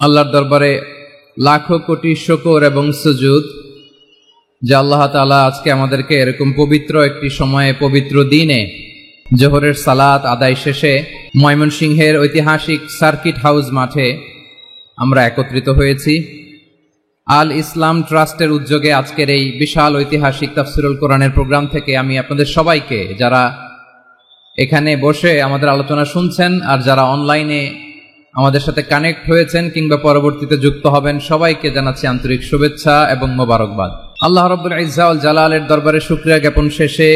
আল্লাহর দরবারে লাখো কোটি শুকর এবং সুজুদ যে আল্লাহ তাআলা আজকে আমাদেরকে এরকম পবিত্র একটি সময়ে পবিত্র দিনে জোহরের সালাত আদায় শেষে ময়মনসিংহের ঐতিহাসিক সার্কিট হাউস মাঠে আমরা একত্রিত হয়েছি। আল ইসলাম ট্রাস্টের উদ্যোগে আজকের এই বিশাল ঐতিহাসিক তাফসিরুল কোরআনের প্রোগ্রাম থেকে আমি আপনাদের সবাইকে, যারা এখানে বসে আমাদের আলোচনা শুনছেন আর যারা অনলাইনে আমাদের সাথে কানেক্ট হয়েছেন কিংবা পরবর্তীতে যুক্ত হবেন, সবাইকে জানাচ্ছি আন্তরিক শুভেচ্ছা এবং মোবারকবাদ। আল্লাহ রাব্বুল ইজ্জা ওয়াল জালালের দরবারে শুকরিয়া জ্ঞাপন শেষে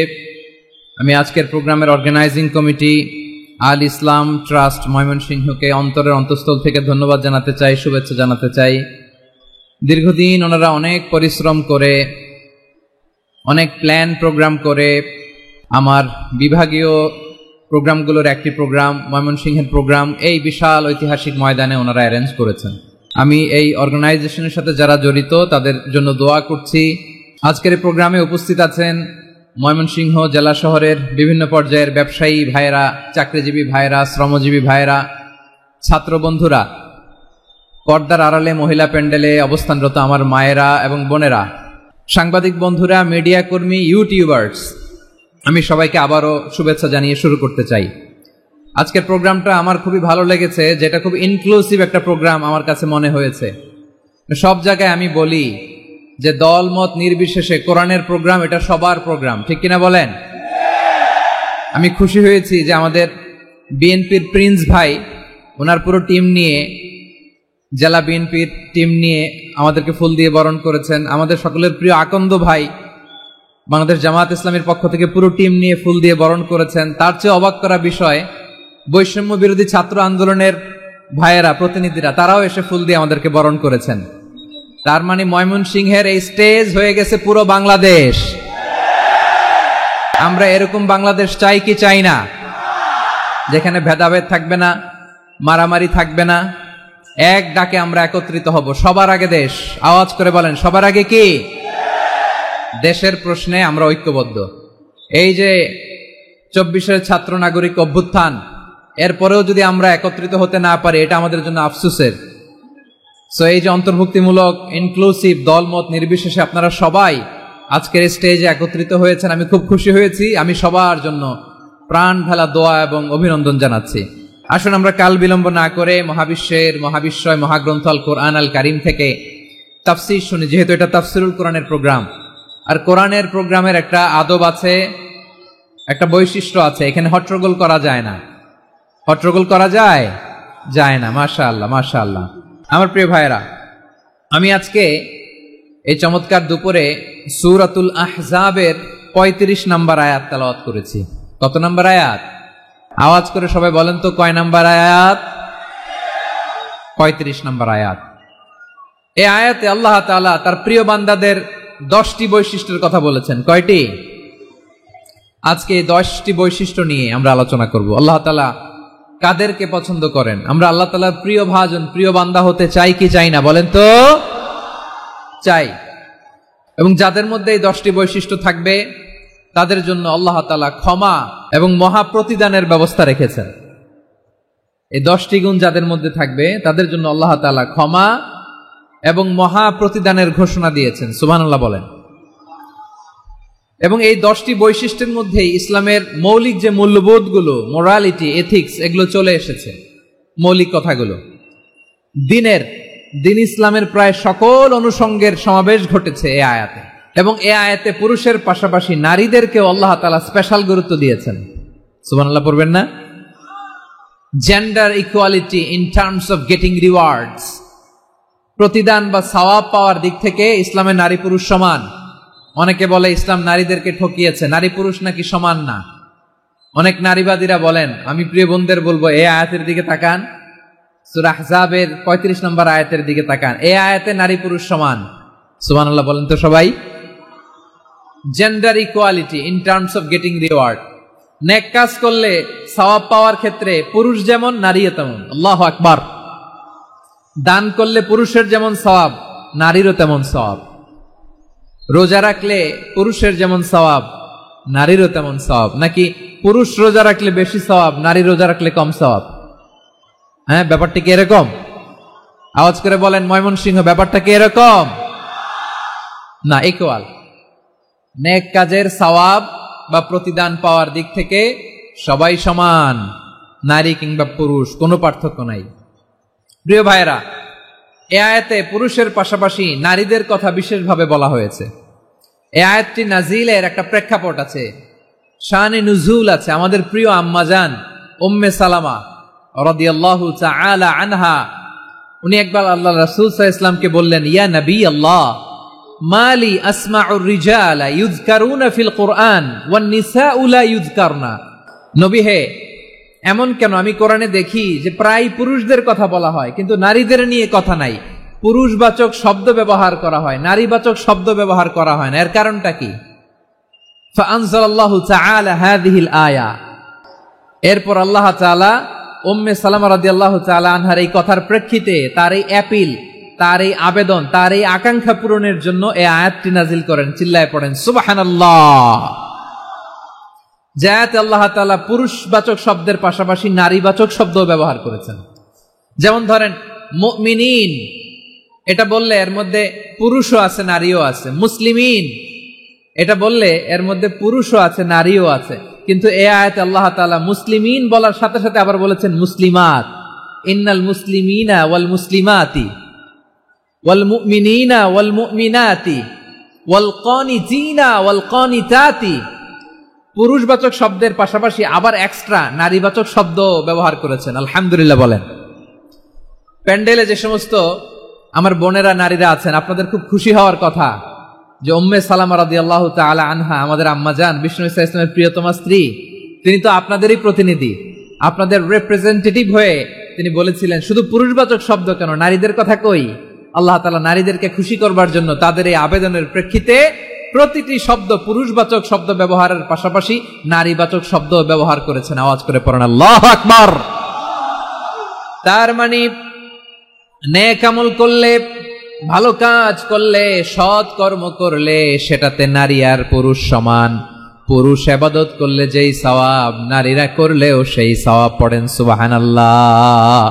আমি আজকের প্রোগ্রামের অর্গানাইজিং কমিটি আল ইসলাম ট্রাস্ট ময়মনসিংহকে অন্তরের অন্তঃস্থল থেকে ধন্যবাদ জানাতে চাই, শুভেচ্ছা জানাতে চাই। দীর্ঘদিন ওনারা অনেক পরিশ্রম করে, অনেক প্ল্যান প্রোগ্রাম করে আমার বিভাগীয় প্রোগ্রামগুলোর একটি প্রোগ্রাম, ময়মনসিংহের প্রোগ্রাম, এই বিশাল ঐতিহাসিক ময়দানে ওনারা অ্যারেঞ্জ করেছেন। আমি এই অর্গানাইজেশনের সাথে যারা জড়িত তাদের জন্য দোয়া করছি। আজকের এই প্রোগ্রামে উপস্থিত আছেন ময়মনসিংহ জেলা শহরের বিভিন্ন পর্যায়ের ব্যবসায়ী ভাইয়েরা, চাকরিজীবী ভাইয়েরা, শ্রমজীবী ভাইয়েরা, ছাত্র বন্ধুরা, পর্দার আড়ালে মহিলা প্যান্ডেলে অবস্থানরত আমার মায়েরা এবং বোনেরা, সাংবাদিক বন্ধুরা, মিডিয়া কর্মী, ইউটিউবার্স, আমি সবাইকে আবারও শুভেচ্ছা জানিয়ে শুরু করতে চাই। আজকের প্রোগ্রামটা আমার খুবই ভালো লেগেছে, যেটা খুব ইনক্লুসিভ একটা প্রোগ্রাম আমার কাছে মনে হয়েছে। সব জায়গায় আমি বলি যে দল মত নির্বিশেষে কোরআনের প্রোগ্রাম এটা সবার প্রোগ্রাম, ঠিক কিনা বলেন? আমি খুশি হয়েছি যে আমাদের বিএনপির প্রিন্স ভাই ওনার পুরো টিম নিয়ে, জেলা বিএনপির টিম নিয়ে আমাদেরকে ফুল দিয়ে বরণ করেছেন। আমাদের সকলের প্রিয় আকন্দ ভাই বাংলাদেশ জামাত ইসলামের পক্ষ থেকে পুরো টিম নিয়ে ফুল দিয়ে বরণ করেছেন। তার চেয়ে অবাক করা বিষয়, বৈষম্য বিরোধী ছাত্র আন্দোলনের ভাইয়েরা, প্রতিনিধিরা, তারাও এসে ফুল দিয়ে আমাদেরকে বরণ করেছেন। তার মানে ময়মনসিংহের এই স্টেজ হয়ে গেছে পুরো বাংলাদেশ। আমরা এরকম বাংলাদেশ চাই কি চাই না? যেখানে ভেদাভেদ থাকবে না, মারামারি থাকবে না, এক ডাকে আমরা একত্রিত হব। সবার আগে দেশ, আওয়াজ করে বলেন, সবার আগে কি? দেশের প্রশ্নে আমরা ঐক্যবদ্ধ। এই যে 24-এর ছাত্র নাগরিক অভ্যুত্থান, এরপরেও যদি আমরা একত্রিত হতে না পারি, এটা আমাদের জন্য আফসোসের। সো এই যে অন্তর্ভুক্তিমূলক, ইনক্লুসিভ, দলমত নির্বিশেষে আপনারা সবাই আজকের স্টেজে একত্রিত হয়েছেন, আমি খুব খুশি হয়েছি। আমি সবার জন্য প্রাণ ঢালা দোয়া এবং অভিনন্দন জানাচ্ছি। আসুন আমরা কাল বিলম্ব না করে মহাবিশ্বয় মহাগ্রন্থ আল কোরআন আল কারিম থেকে তাফসীর শুনি, যেহেতু এটা তাফসিরুল কোরআনের প্রোগ্রাম। আর কোরআনের প্রোগ্রামের একটা আদব আছে, একটা বৈশিষ্ট্য আছে, এখানে হট্টগোল করা যায় না। হট্টগোল করা যায় না। মাশাআল্লাহ, মাশাআল্লাহ। আমার প্রিয় ভাইরা, আমি আজকে এই চমৎকার দুপুরে সূরাতুল আহজাবের 35 নম্বর আয়াত তেলাওয়াত করেছি। কত নম্বর আয়াত? আওয়াজ করে সবাই বলেন তো, কয় নম্বর আয়াত? 35 নম্বর আয়াত। এই আয়াতে আল্লাহ তাআলা তার প্রিয় বান্দাদের 10টি বৈশিষ্ট্যের কথা বলেছেন। কয়টি? আজকে 10টি বৈশিষ্ট্য নিয়ে আমরা আলোচনা করব। আল্লাহ তাআলা কাদেরকে পছন্দ করেন? আমরা আল্লাহ তাআলার প্রিয় ভাজন, প্রিয় বান্দা হতে চাই কি চাই না? বলেন তো। চাই। এবং যাদের মধ্যে এই 10টি বৈশিষ্ট্য থাকবে তাদের জন্য আল্লাহ তাআলা ক্ষমা এবং মহা প্রতিদানের ব্যবস্থা রেখেছেন। এই 10টি গুণ যাদের মধ্যে থাকবে তাদের জন্য আল্লাহ তাআলা ক্ষমা এবং মহা প্রতিদানের ঘোষণা দিয়েছেন। সুবহানাল্লাহ বলেন। এবং এই 10টি বৈশিষ্ট্যের মধ্যেই ইসলামের মৌলিক যে মূল্যবোধগুলো, মোরালিটি, এথিক্স, এগুলো চলে এসেছে। মৌলিক কথাগুলো দিন ইসলামের প্রায় সকল অনুষঙ্গের সমাবেশ ঘটেছে এই আয়াতে। এবং এই আয়াতে পুরুষের পাশাপাশি নারীদেরকেও আল্লাহ তাআলা স্পেশাল গুরুত্ব দিয়েছেন। সুবহানাল্লাহ পড়বেন না? Gender equality in terms of getting rewards, প্রতিদান বা সওয়াব পাওয়ার দিক থেকে ইসলামে নারী পুরুষ সমান। অনেকে বলে ইসলাম নারীদেরকে ঠকিয়েছে, নারী পুরুষ নাকি সমান না। অনেক নারীবাদীরা বলেন, আমি প্রিয় বোনদের বলবো, এই আয়াতের দিকে তাকান, সূরা আহজাবের 35 নম্বর আয়াতের দিকে তাকান। এই আয়াতে নারী পুরুষ সমান। সুবহানাল্লাহ বলেন তো সবাই। Gender equality in terms of getting reward, নেক কাজ করলে সওয়াব পাওয়ার ক্ষেত্রে পুরুষ যেমন নারীও তেমন। আল্লাহু আকবার। দান করলে পুরুষের যেমন সওয়াব, নারীরও তেমন সওয়াব। রোজা রাখলে পুরুষের যেমন সওয়াব, নারীরও তেমন সওয়াব। নাকি পুরুষ রোজা রাখলে বেশি সওয়াব, নারী রোজা রাখলে কম সওয়াব? হ্যাঁ, ব্যাপারটি কি এরকম? আওয়াজ করে বলেন ময়মনসিংহ ব্যাপারটা কি এরকম? না, ইকুয়াল। নেক কাজের সওয়াব বা প্রতিদান পাওয়ার দিক থেকে সবাই সমান, নারী কিংবা পুরুষ, কোনো পার্থক্য নাই। প্রিয় ভাইরা, এ আয়াতে পুরুষের পাশাপাশি নারীদের কথা বিশেষভাবে বলা হয়েছে। এই আয়াতটি নাজিলের একটা প্রেক্ষাপট আছে, শানে নুজুল আছে। আমাদের প্রিয় আম্মাজান উম্মে সালামা রাদিয়াল্লাহু তাআলা আনহা, উনি একবার আল্লাহ রাসূল সাল্লাল্লাহু আলাইহি ওয়াসাল্লামকে বললেন, ইয়া নবী আল্লাহ, মালি আসমাউর রিজালা ইউযকারুনা ফিল কুরআন ওয়ান নিসাউ লা ইউযকারনা। নবী হে, এমন কেন আমি কোরআনে দেখি যে প্রায় পুরুষদের কথা বলা হয় কিন্তু নারীদের নিয়ে কথা নাই, পুরুষবাচক শব্দ ব্যবহার করা হয়, নারীবাচক শব্দ ব্যবহার করা হয় না, এর কারণটা কি? ফাআনজালাল্লাহু তাআলা হাযিহিল আয়া। এরপর আল্লাহ তাআলা উম্মে সালামা রাদিয়াল্লাহু তাআলা আনহার এই কথার প্রেক্ষিতে, তার এই অ্যাপিল, তার এই আবেদন, তার এই আকাঙ্ক্ষা পূরণের জন্য এই আয়াতটি নাজিল করেন। চিল্লায় পড়েন সুবহানাল্লাহ। যাতে আল্লাহ তাআলা পুরুষবাচক শব্দের পাশাপাশি নারীবাচক শব্দ ব্যবহার করেছেন। যেমন ধরেন মুমিনিন, এটা বললে এর মধ্যে পুরুষও আছে নারীও আছে। মুসলিমিন, এটা বললে এর মধ্যে পুরুষও আছে নারীও আছে। কিন্তু এই আয়াতে আল্লাহ তাআলা মুসলিমিন বলার সাথে সাথে আবার বলেছেন মুসলিমাত। ইন্নাল মুসলিমিনা ওয়াল মুসলিমাতি ওয়াল মুমিনিনা ওয়াল মুমিনাতি ওয়াল কানিতিনা ওয়াল কানিতাতি। পুরুষবাচক শব্দের পাশাপাশি আবার এক্সট্রা নারীবাচক শব্দ ব্যবহার করেছেন। আলহামদুলিল্লাহ বলেন। প্যান্ডেলে যে সমস্ত আমার বোনেরা নারীরা আছেন, আপনাদের খুব খুশি হওয়ার কথা যে উম্মে সালামা রাদিয়াল্লাহু তাআলা আনহা, আমাদের আম্মাজান বিষ্ণু ইসা ইসলামের প্রিয়তমা স্ত্রী, তিনি তো আপনাদেরই প্রতিনিধি, আপনাদের রিপ্রেজেন্টেটিভ হয়ে তিনি বলেছিলেন শুধু পুরুষবাচক শব্দ কেন, নারীদের কথা কই। আল্লাহ তাআলা নারীদেরকে খুশি করবার জন্য তাদের এই আবেদনের প্রেক্ষিতে প্রতিটি শব্দ পুরুষবাচক শব্দ ব্যবহারের পাশাপাশি নারীবাচক শব্দ ব্যবহার করেছেন। আওয়াজ করে পড়েন আল্লাহু আকবার। তার মানে নেক আমল করলে, ভালো কাজ করলে, সৎ কর্ম করলে সেটাতে নারী আর পুরুষ সমান। পুরুষ ইবাদত করলে যেই সওয়াব, নারীরা করলেও সেই সওয়াব। পড়েন সুবহানাল্লাহ।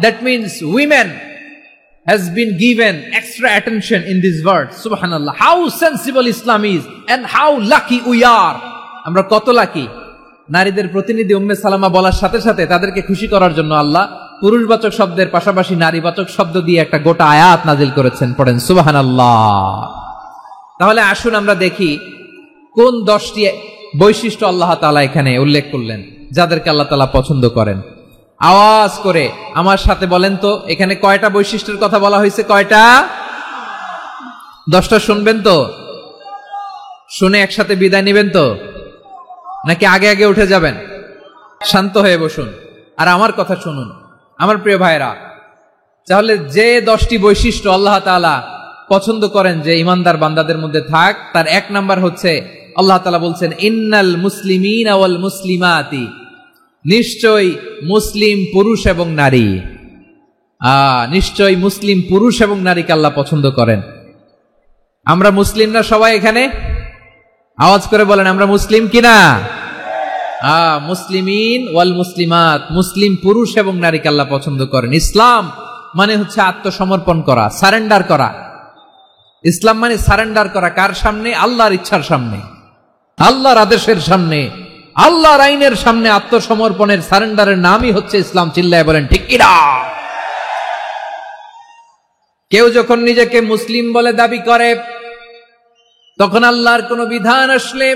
That means women has been given extra attention in this word. Subhanallah. How sensible Islam is and how lucky we are. আমরা কত লাকি। নারীদের প্রতিনিধি উম্মে সালামা বলার সাথে সাথে তাদেরকে খুশি করার জন্য আল্লাহ পুরুষবাচক শব্দের পাশাপাশি নারীবাচক শব্দ দিয়ে একটা গোটা আয়াত নাজিল করেছেন। পড়েন সুবহানাল্লাহ। তাহলে আসুন আমরা দেখি কোন 10টি বৈশিষ্ট্য আল্লাহ তাআলা এখানে উল্লেখ করলেন যাদেরকে আল্লাহ তাআলা পছন্দ করেন। আওয়াজ করে আমার সাথে বলেন তো, এখানে কয়টা বৈশিষ্ট্যের কথা বলা হয়েছে? কয়টা? 10টা শুনবেন তো? শুনে একসাথে বিদায় নেবেন তো, নাকি আগে আগে উঠে যাবেন? শান্ত হয়ে বসুন আর আমার কথা শুনুন আমার প্রিয় ভাইরা। তাহলে যে 10টি বৈশিষ্ট্য আল্লাহ তাআলা পছন্দ করেন যে ইমানদার বান্দাদের মধ্যে থাক, তার 1 নাম্বার হচ্ছে আল্লাহ তাআলা বলছেন ইন্নাল মুসলিমিনা ওয়াল মুসলিমাতি। নিশ্চয় মুসলিম পুরুষ এবং নারী, নিশ্চয় মুসলিম পুরুষ এবং নারীকে আল্লাহ পছন্দ করেন। আমরা মুসলিমরা সবাই এখানে? আওয়াজ করে বলেন আমরা মুসলিম কিনা? মুসলিমিন ওয়াল মুসলিমাত, মুসলিম পুরুষ এবং নারীকে আল্লাহ পছন্দ করেন। ইসলাম মানে হচ্ছে আত্মসমর্পণ করা, সারেন্ডার করা। ইসলাম মানে সারেন্ডার করা কার সামনে? আল্লাহর ইচ্ছার সামনে, আল্লাহর আদেশের সামনে, আল্লাহর আইনের সামনে আত্মসমর্পণের সারেন্ডারের নামই হচ্ছে ইসলাম। চিল্লায় বলেন ঠিক কিনা? কেউ যখন নিজেকে মুসলিম বলে দাবি করে, তখন আল্লাহর কোন বিধান আসলে,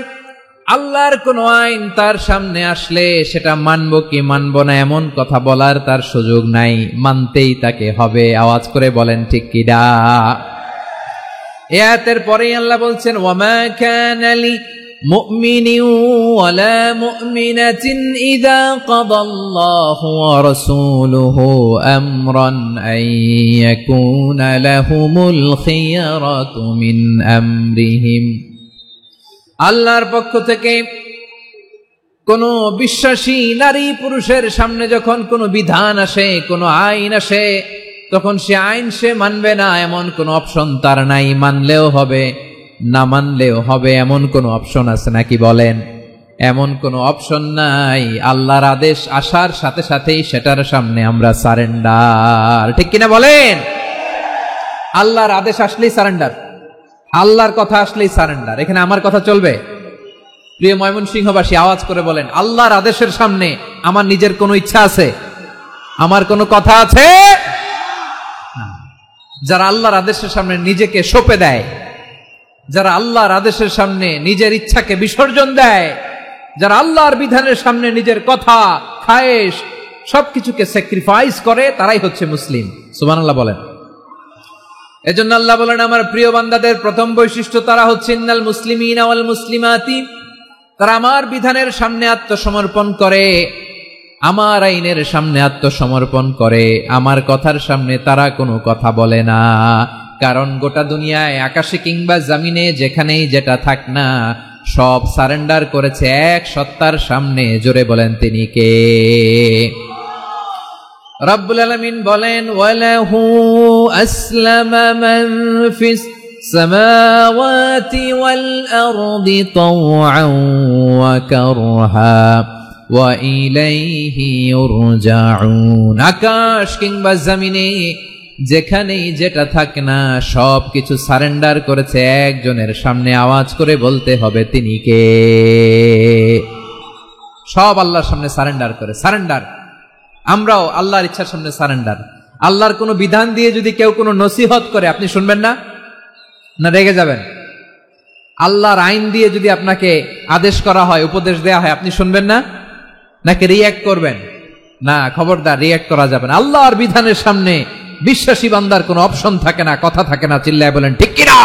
আল্লাহর কোন আইন তার সামনে আসলে সেটা মানবো কি মানবো না এমন কথা বলার তার সুযোগ নাই, মানতেই তাকে হবে। আওয়াজ করে বলেন ঠিক কিনা? এই আয়াতের পরেই আল্লাহ বলছেন ওয়ামা কানা লি মুমিনিন ওয়ালা মুমিনাতিন ইযা কাদাল্লাহু ওয়া রাসূলুহু আমরান আন ইয়াকুনা লাহুমুল খিয়ারাতু মিন আমরিহিম। আল্লাহর পক্ষ থেকে কোন বিশ্বাসী নারী পুরুষের সামনে যখন কোনো বিধান আসে, কোনো আইন আসে, তখন সে আইন সে মানবে না এমন কোন অপশন তার নাই। মানলেও হবে, না মানলেও হবে এমন কোন অপশন আছে নাকি বলেন? এমন কোনো অপশন নাই। আল্লাহর আদেশ আসার সাথে সাথেই সেটার সামনে আমরা সারেন্ডার। ঠিক কিনা বলেন? আল্লাহর আদেশ আসলেই সারেন্ডার, আল্লাহর কথা আসলেই সারেন্ডার। এখানে আমার কথা চলবে? প্রিয় ময়মনসিংহবাসী, আওয়াজ করে বলেন, আল্লাহর আদেশের সামনে আমার নিজের কোনো ইচ্ছা আছে? আমার কোনো কথা আছে? যারা আল্লাহর আদেশের সামনে নিজেকে সঁপে দেয়, যারা আল্লাহর আদেশের সামনে নিজের ইচ্ছাকে বিসর্জন দেয়, যারা আল্লাহর বিধানের সামনে নিজের কথা, খায়েশ সবকিছুকে স্যাক্রিফাইস করে, তারাই হচ্ছে মুসলিম। সুবহানাল্লাহ বলেন। এজন্য আল্লাহ বলেন, আমার প্রিয় বান্দাদের প্রথম বৈশিষ্ট্য তারা হচ্ছে ইন্নাল মুসলিমিনা ওয়াল মুসলিমাতি, তারা আমার বিধানের সামনে আত্মসমর্পণ করে, আমার আইনের সামনে আত্মসমর্পণ করে, আমার কথার সামনে তারা কোনো কথা বলে না। কারণ গোটা দুনিয়ায় আকাশে কিংবা জমিনে যেখানেই যেটা থাক না, সব সারেন্ডার করেছে এক সত্তার সামনে। জোরে বলেন, তিনি কে? রব্বুল আলামিন বলেন, ওয়ালাহু আসলামা মান ফিস সামাওয়াতি ওয়াল আরদি তাওআন ওয়া কারহা ওয়া ইলাইহি ইউরজাউন। আকাশ কিংবা জমিনে যেখানেই যেটা থাক না, সব কিছু সারেন্ডার করেছে একজনের সামনে। আওয়াজ করে বলতে হবে, তিনি কে? সব আল্লাহর সামনে সারেন্ডার করে। সারেন্ডার। আমরাও আল্লাহর ইচ্ছার সামনে সারেন্ডার। আল্লাহর কোনো বিধান দিয়ে যদি কেউ কোনো নসিহত করে, আপনি শুনবেন না? না রেগে যাবেন? আল্লাহর আইন দিয়ে যদি আপনাকে আদেশ করা হয়, উপদেশ দেয়া হয়, আপনি শুনবেন না? নাকি রিয়্যাক্ট করবেন? না, খবরদার, রিয়্যাক্ট করা যাবে না। আল্লাহর বিধানের সামনে বিশ্বাসী বান্দার কোনো অপশন থাকে না, কথা থাকে না। চিল্লায় বলেন, ঠিক কিনা?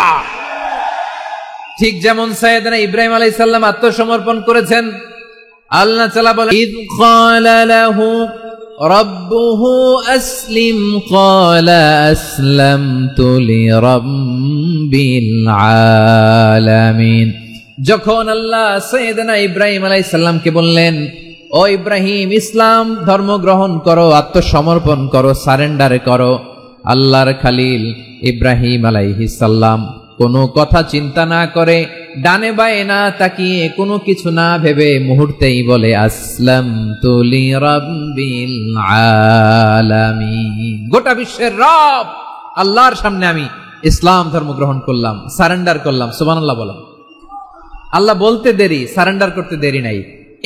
ঠিক যেমন সাইয়েদনা ইব্রাহিম আলাইহিস সালাম আত্মসমর্পণ করেছেন। আল্লাহ তাআলা বলেন, ইয ক্বালা লাহু রাব্বুহু আসলিম ক্বালা আসলামতু লিরাব্বিল আলামিন। যখন আল্লাহ সাইয়েদনা ইব্রাহিম আলাইহিস সালামকে বললেন, ও ইব্রাহিম, ইসলাম ধর্ম গ্রহণ করো, আত্মসমর্পণ করো, সারেন্ডার করো, আল্লাহর খালিল ইব্রাহিম আলাইহিস সালাম কোনো কথা চিন্তা না করে, ডানে বায়ে না তাকিয়ে, কোনো কিছু না ভেবে মুহূর্তেই বলে, আসলামতু লিরাব্বিল আলামিন। গোটা বিশ্বের রব আল্লাহর সামনে আমি ইসলাম ধর্ম গ্রহণ করলাম, সারেন্ডার করলাম। সুবহানাল্লাহ বলেন। আল্লাহ বলতে দেরি, সারেন্ডার করতে দেরি নাই।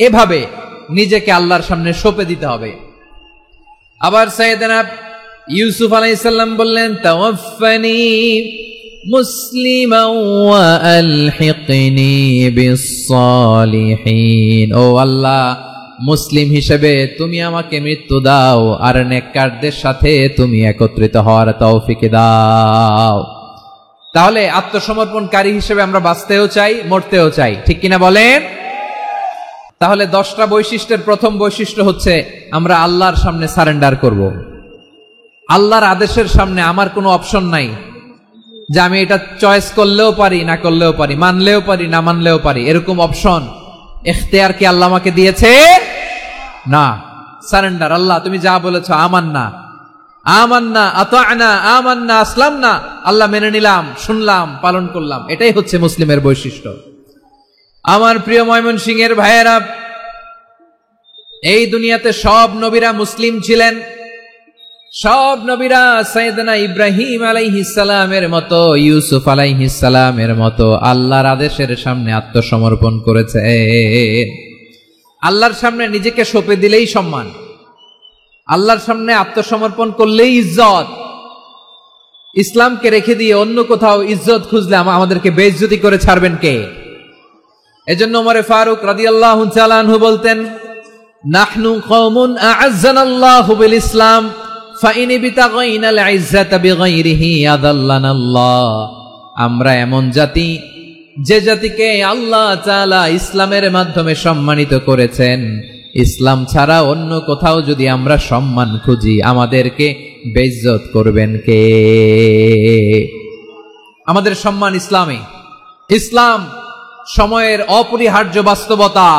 এভাবে নিজেকে আল্লাহর সামনে সঁপে দিতে হবে। আবার সাইয়েদনা ইউসুফ আলাইহিস সালাম বললেন, তাওয়াফফানি মুসলিমান ওয়া আলহিকনি বিস-সালিহিন। ও আল্লাহ, মুসলিম হিসেবে তুমি আমাকে মৃত্যু দাও, আর নেককারদের সাথে তুমি একত্রিত হওয়ার তৌফিক দাও। তাহলে আত্মসমর্পণকারী হিসেবে আমরা বাঁচতেও চাই, মরতেও চাই। ঠিক কিনা বলেন? তাহলে 10টা বৈশিষ্ট্যের প্রথম বৈশিষ্ট্য হচ্ছে আমরা আল্লাহর সামনে সারেন্ডার করব। আল্লাহর আদেশের সামনে আমার কোনো অপশন নাই যে আমি এটা চয়েস করলেও পারি, না করলেও পারি, মানলেও পারি, না মানলেও পারি। এরকম অপশন, ইখতিয়ার কি আল্লাহ আমাকে দিয়েছে? না। সারেন্ডার। আল্লাহ তুমি যা বলেছো, আমান্না আমান্না আতা'না আমান্না আসলামনা, আল্লাহ মেনে নিলাম, শুনলাম, পালন করলাম। এটাই হচ্ছে মুসলিমের বৈশিষ্ট্য। আমার প্রিয় ময়মনসিংহের ভাইয়েরা, এই দুনিয়াতে সব নবীরা মুসলিম ছিলেন। সব নবীরা সাইয়েদনা ইব্রাহিম আলাইহিস সালামের মতো, ইউসুফ আলাইহিস সালামের মতো আল্লাহর আদেশের সামনে আত্মসমর্পণ করেছে। আল্লাহর সামনে নিজেকে সঁপে দিলেই সম্মান, আল্লাহর সামনে আত্মসমর্পণ করলেই ইজ্জত। ইসলামকে রেখে দিয়ে অন্য কোথাও ইজ্জত খুঁজলে আমাদেরকে বেইজ্জতি করে ছাড়বেন কে? এজন্য ওমরে ফারুক রাদিয়াল্লাহু তাআলা আনহু বলতেন, নাহনু কওমুন আ'আজ্জানাল্লাহু বিল ইসলাম ফাইন বিতাগাইনাল ইজ্জাতা বিগাইরিহি আযাল্লানাল্লাহ। আমরা এমন জাতি, যে জাতিকে আল্লাহ তাআলা ইসলামের মাধ্যমে সম্মানিত করেছেন। ইসলাম ছাড়া অন্য কোথাও যদি আমরা সম্মান খুঁজি, আমাদেরকে বেইজ্জত করবেন কে? আমাদের সম্মান ইসলামে। ইসলাম সময়ের অপরিহার্য বাস্তবতা,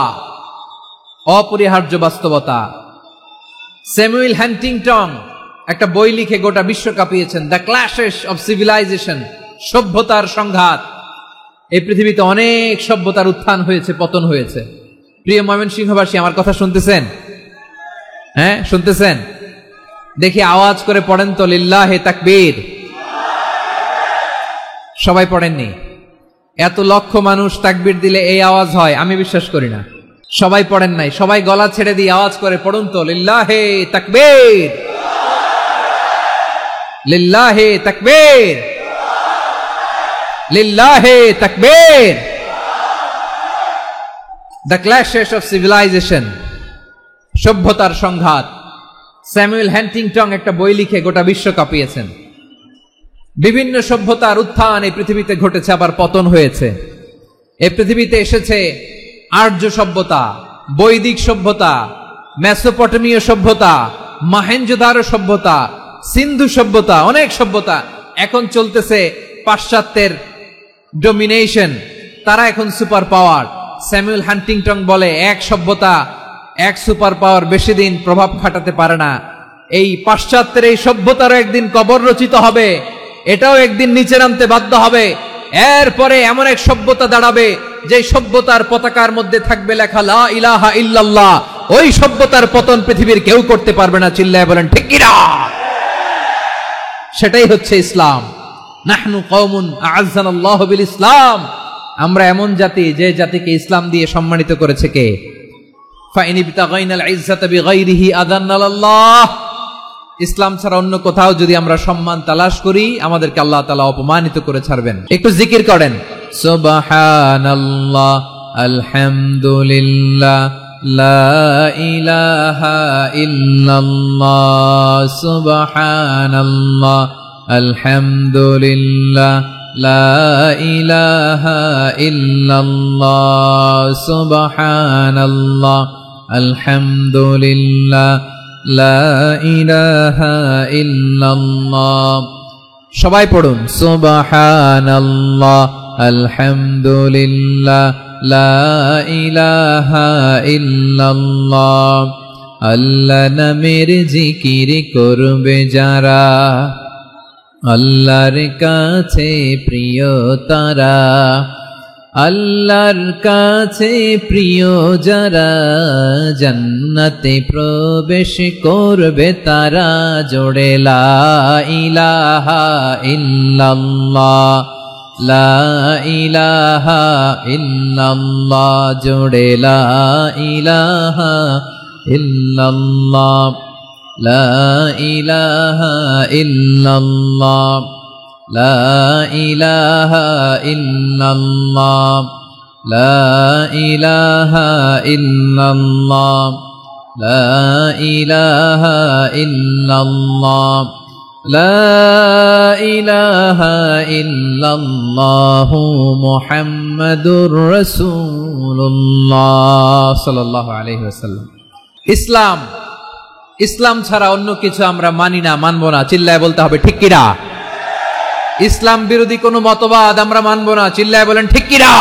অপরিহার্য বাস্তবতা। স্যামুয়েল হ্যান্টিংটন একটা বই লিখে গোটা বিশ্ব কাঁপিয়েছেন, দ্য ক্ল্যাশেস অফ সিভিলাইজেশন, সভ্যতার সংঘাত। এই পৃথিবীতে অনেক সভ্যতার উত্থান হয়েছে, পতন হয়েছে। প্রিয় ময়মনসিংহবাসী, আমার কথা শুনতেছেন? হ্যাঁ, শুনতেছেন? দেখি আওয়াজ করে পড়েন তো, লিল্লাহে তাকবীর। সবাই পড়েননি? এত লক্ষ মানুষ তাকবীর দিলে এই আওয়াজ হয়? আমি বিশ্বাস করি না। সবাই পড়েন নাই। সবাই গলা ছেড়ে দিয়ে আওয়াজ করে পড়ুন তো, লিল্লাহে তাকবীর, লিল্লাহে তাকবীর, লিল্লাহে তাকবীর। দ্য ক্ল্যাশেস অফ সিভিলাইজেশন, সভ্যতার সংঘাত। স্যামুয়েল হ্যান্টিংটন একটা বই লিখে গোটা বিশ্ব কাঁপিয়েছেন। বিভিন্ন সভ্যতার উত্থান এই পৃথিবীতে ঘটেছে, আবার পতন হয়েছে। এই পৃথিবীতে এসেছে আর্য সভ্যতা, বৈদিক সভ্যতা, মেসোপটেমীয় সভ্যতা, মহেঞ্জোদারো সভ্যতা, সিন্ধু সভ্যতা, অনেক সভ্যতা। এখন চলতেছে পাশ্চাত্যের ডোমিনেশন, তারা এখন সুপার পাওয়ার। স্যামুয়েল হ্যান্টিংটন বলে এক সভ্যতা, এক সুপার পাওয়ার বেশি দিন প্রভাব খাটাতে পারে না। এই পাশ্চাত্যের এই সভ্যতারও একদিন কবর রচিত হবে, এটাও একদিন নিচে নামতে বাধ্য হবে। এরপরে এমন এক সভ্যতা দাঁড়াবে যে সভ্যতার পতাকার মধ্যে থাকবে লেখা লা ইলাহা ইল্লাল্লাহ। ওই সভ্যতার পতন পৃথিবীর কেউ করতে পারবে না। চিল্লায় বলেন ঠিক কিনা? সেটাই হচ্ছে ইসলাম। নাহনু কওমুন আ'আজ্জানাল্লাহু বিল ইসলাম। আমরা এমন জাতি, যে জাতিকে ইসলাম দিয়ে সম্মানিত করেছে কে? ফাইন ইবতাগাইনাল ইজ্জাতা বিগাইরিহি আযান্নাল্লাহ। ইসলাম ছাড়া অন্য কোথাও যদি আমরা সম্মান তালাশ করি, আমাদেরকে আল্লাহ তাআলা অপমানিত করে ছাড়বেন। একটু জিকির করেন, সুবহানাল্লাহ, আলহামদুলিল্লাহ, লা ইলাহা ইল্লাল্লাহ, সুবহানাল্লাহ, আলহামদুলিল্লাহ, লা ইলাহা ইল্লাল্লাহ, সুবহানাল্লাহ, আলহামদুলিল্লাহ, লা ইলাহা ইল্লাল্লাহ। সবাই পড়ুন, সুবহানাল্লাহ, আলহামদুলিল্লাহ, লা ইলাহা ইল্লাল্লাহ। আল্লাহ নামের জিকির করবে যারা, আল্লাহর কাছে প্রিয় তারা। আল্লাহর কাছে প্রিয় যারা, জান্নাতে প্রবেশ করবে তারা। জোড়ে লা ইলাহা ইল্লাল্লাহ, লা ইলাহা ইল্লাল্লাহ, জোড়ে লা ইলাহা ইল্লাল্লাহ, লা ইলাহা ইল্লাল্লাহ, লা ইলাহা ইল্লাল্লাহ, লা ইলাহা ইল্লাল্লাহ, লা ইলাহা ইল্লাল্লাহ, লা ইলাহা ইল্লাল্লাহু মুহাম্মাদুর রাসূলুল্লাহ সাল্লাল্লাহু আলাইহি ওয়াসাল্লাম। ইসলাম, ইসলাম ছাড়া অন্য কিছু আমরা মানি না, মানবো না। চিল্লায় বলতে হবে ঠিক কিনা? ইসলাম বিরোধী কোনো মতবাদ আমরা মানবো না। চিল্লায় বলেন ঠিক কিনা?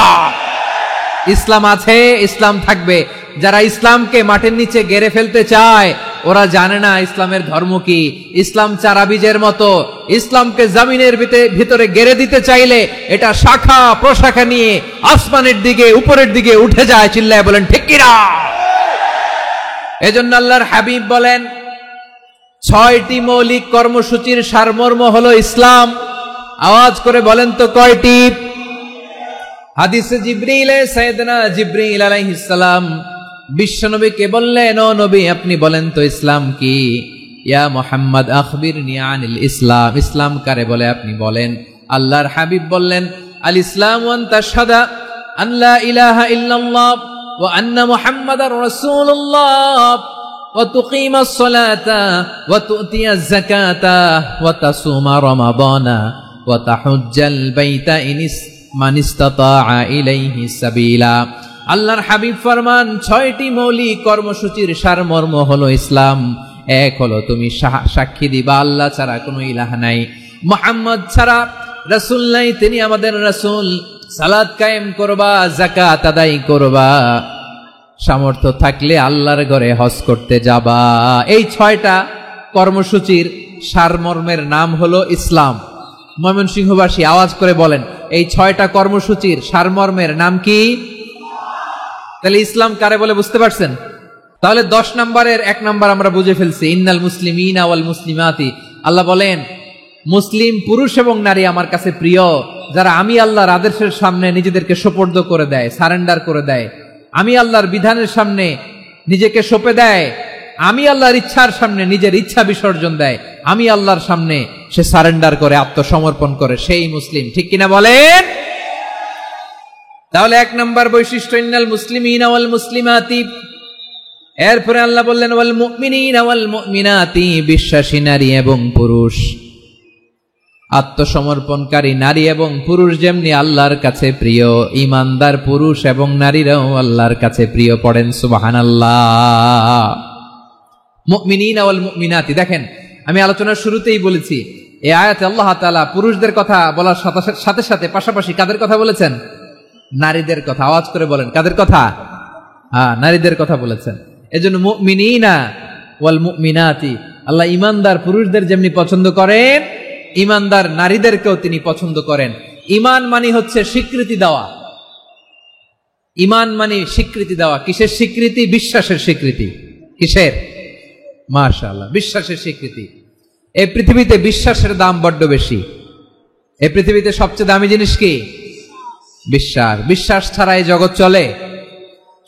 ইসলাম আছে, ইসলাম থাকবে। যারা ইসলামকে মাটির নিচে গেড়ে ফেলতে চায়, ওরা জানে না ইসলামের ধর্ম কি। ইসলাম চারা বীজের মতো, ইসলামকে জমিনের ভিতরে গেড়ে দিতে চাইলে এটা শাখা প্রশাখা নিয়ে আসমানের দিকে, উপরের দিকে উঠে যায়। চিল্লায় বলেন ঠিক কিনা? এজন্য আল্লাহর হাবিব বলেন, 6টি মৌলিক কর্মসূচির সারমর্ম হলো ইসলাম। আওয়াজ করে বলেন তো কয়টি? হাদিসে জিবরিলে সাইয়েদনা জিবরিল আলাইহিস সালাম বিশ্বনবীকে বললেন, ও নবী আপনি বলেন তো ইসলাম কি? ইয়া মুহাম্মদ আখবিরনি আনিল ইসলাম। ইসলাম কারে বলে আপনি বলেন। আল্লাহর হাবিব বললেন, আল ইসলামু আন তাশহাদা আন লা ইলাহা ইল্লাল্লাহ ওয়া আন্না মুহাম্মাদার রাসূলুল্লাহ ওয়া তুকিমাস সালাতা ওয়া তুতিয়াজ যাকাতা ওয়া তাসুমা রমাদানা ওয়া তাহুজ্জাল বাইতা মান ইসতাতাআ ইলাইহি সাবিলা। আল্লাহর হাবিব ফরমান, 6টি মৌলিক কর্মসূচির সারমর্ম হলো ইসলাম। এক হলো তুমি সাক্ষী দিবা আল্লাহ ছাড়া কোনো ইলাহ নাই, মুহাম্মদ ছাড়া রাসূল নাই, তিনি আমাদের রাসূল। সালাত কায়েম করবা, যাকাত আদায় করবা, সামর্থ্য থাকলে আল্লাহর ঘরে হজ করতে যাবা। এই 6টা কর্মসূচির সারমর্মের নাম হলো ইসলাম। ময়মনসিংহবাসী আওয়াজ করে বলেন, এই 6টা কর্মসূচির সারমর্মের নাম কি? তাহলে ইসলাম কারে বলে বুঝতে পারছেন? তাহলে 10 নম্বরের 1 নম্বর আমরা বুঝে ফেলছি, ইন্নাল মুসলিমিনা ওয়াল মুসলিমাতি। আল্লাহ বলেন মুসলিম পুরুষ এবং নারী আমার কাছে প্রিয়, যারা আমি আল্লাহর আদেশের সামনে নিজেদেরকে সোপর্দ করে দেয়, সারেন্ডার করে দেয়, আমি আল্লাহর বিধানের সামনে নিজেকে সঁপে দেয়, আমি আল্লাহর ইচ্ছার সামনে নিজের ইচ্ছা বিসর্জন দেয়, আমি আল্লাহর সামনে সে সারেন্ডার করে, আত্মসমর্পণ করে, সেই মুসলিম। ঠিক কিনা বলেন? তাহলে 1 নম্বর বৈশিষ্ট্য ইন্নাল মুসলিমিনা ওয়াল মুসলিমাতি। এরপরে আল্লাহ বললেন ওয়াল মুমিনিনা ওয়াল মুমিনাতি, বিশ্বাসী নারী এবং পুরুষ, আত্মসমর্পণকারী নারী এবং পুরুষ যেমনি আল্লাহর কাছে প্রিয়, ঈমানদার পুরুষ এবং নারীরাও আল্লাহর কাছে প্রিয়। পড়েন সুবহানাল্লাহ। মুমিনিনা ওয়াল মুমিনাতি, দেখেন আমি আলোচনার শুরুতেই বলেছি এই আয়াতে আল্লাহ তাআলা পুরুষদের কথা বলার সাথে সাথে পাশাপাশি কাদের কথা বলেছেন? নারীদের কথা। আওয়াজ করে বলেন, কাদের কথা? নারীদের কথা বলেছেন। এজন্য মুমিনিনা ওয়াল মুমিনাতি, আল্লাহ ঈমানদার পুরুষদের যেমনি পছন্দ করেন, ঈমানদার নারীদেরকেও তিনি পছন্দ করেন। ঈমান মানে হচ্ছে স্বীকৃতি দেওয়া। ঈমান মানে স্বীকৃতি দেওয়া। কিসের স্বীকৃতি? বিশ্বাসের স্বীকৃতি। কিসের? মাশাআল্লাহ, বিশ্বাসের স্বীকৃতি। এই পৃথিবীতে বিশ্বাসের দাম বড্ড বেশি। এই পৃথিবীতে সবচেয়ে দামি জিনিস কি? বিশ্বাস। বিশ্বাস ছাড়া এই জগৎ চলে?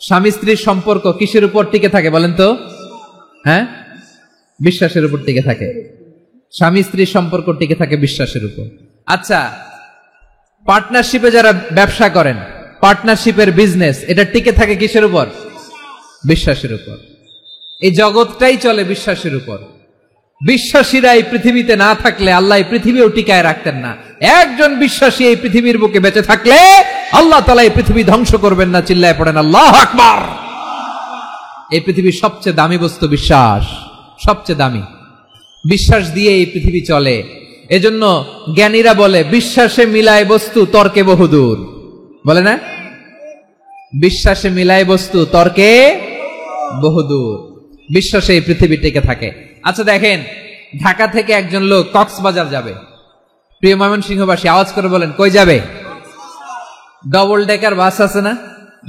স্বামী স্ত্রীর সম্পর্ক কিসের উপর টিকে থাকে বলেন তো? হ্যাঁ, বিশ্বাসের উপর টিকে থাকে। স্বামী স্ত্রীর সম্পর্ক টিকে থাকে বিশ্বাসের উপর। আচ্ছা, পার্টনারশিপে যারা ব্যবসা করেন, পার্টনারশিপের বিজনেস, এটা টিকে থাকে কিসের উপর? বিশ্বাসের উপর। এই জগৎটাই চলে বিশ্বাসের উপর। বিশ্বাসীরা এই পৃথিবীতে না থাকলে আল্লাহ এই পৃথিবীও টিকায় রাখতেন না। একজন বিশ্বাসী এই পৃথিবীর বুকে বেঁচে থাকলে আল্লাহ তাআলা এই পৃথিবী ধ্বংস করবেন না। চিল্লায় পড়েন আল্লাহু আকবার। এই পৃথিবীর সবচেয়ে দামি বস্তু বিশ্বাস, সবচেয়ে দামি। বিশ্বাস দিয়ে এই পৃথিবী চলে। এজন্য জ্ঞানীরা বলে বিশ্বাসে মিলায় বস্তু, তর্কে বহুদূর। বলে না? বিশ্বাসে মিলায় বস্তু, তর্কে বহুদূর। বিশ্বাসে এই পৃথিবী টিকে থাকে। আচ্ছা দেখেন, ঢাকা থেকে একজন লোক কক্সবাজার যাবে। প্রিয় ময়মনসিংহবাসী আওয়াজ করে বলেন, কই যাবে? ডবল ডেকার বাস আছে না,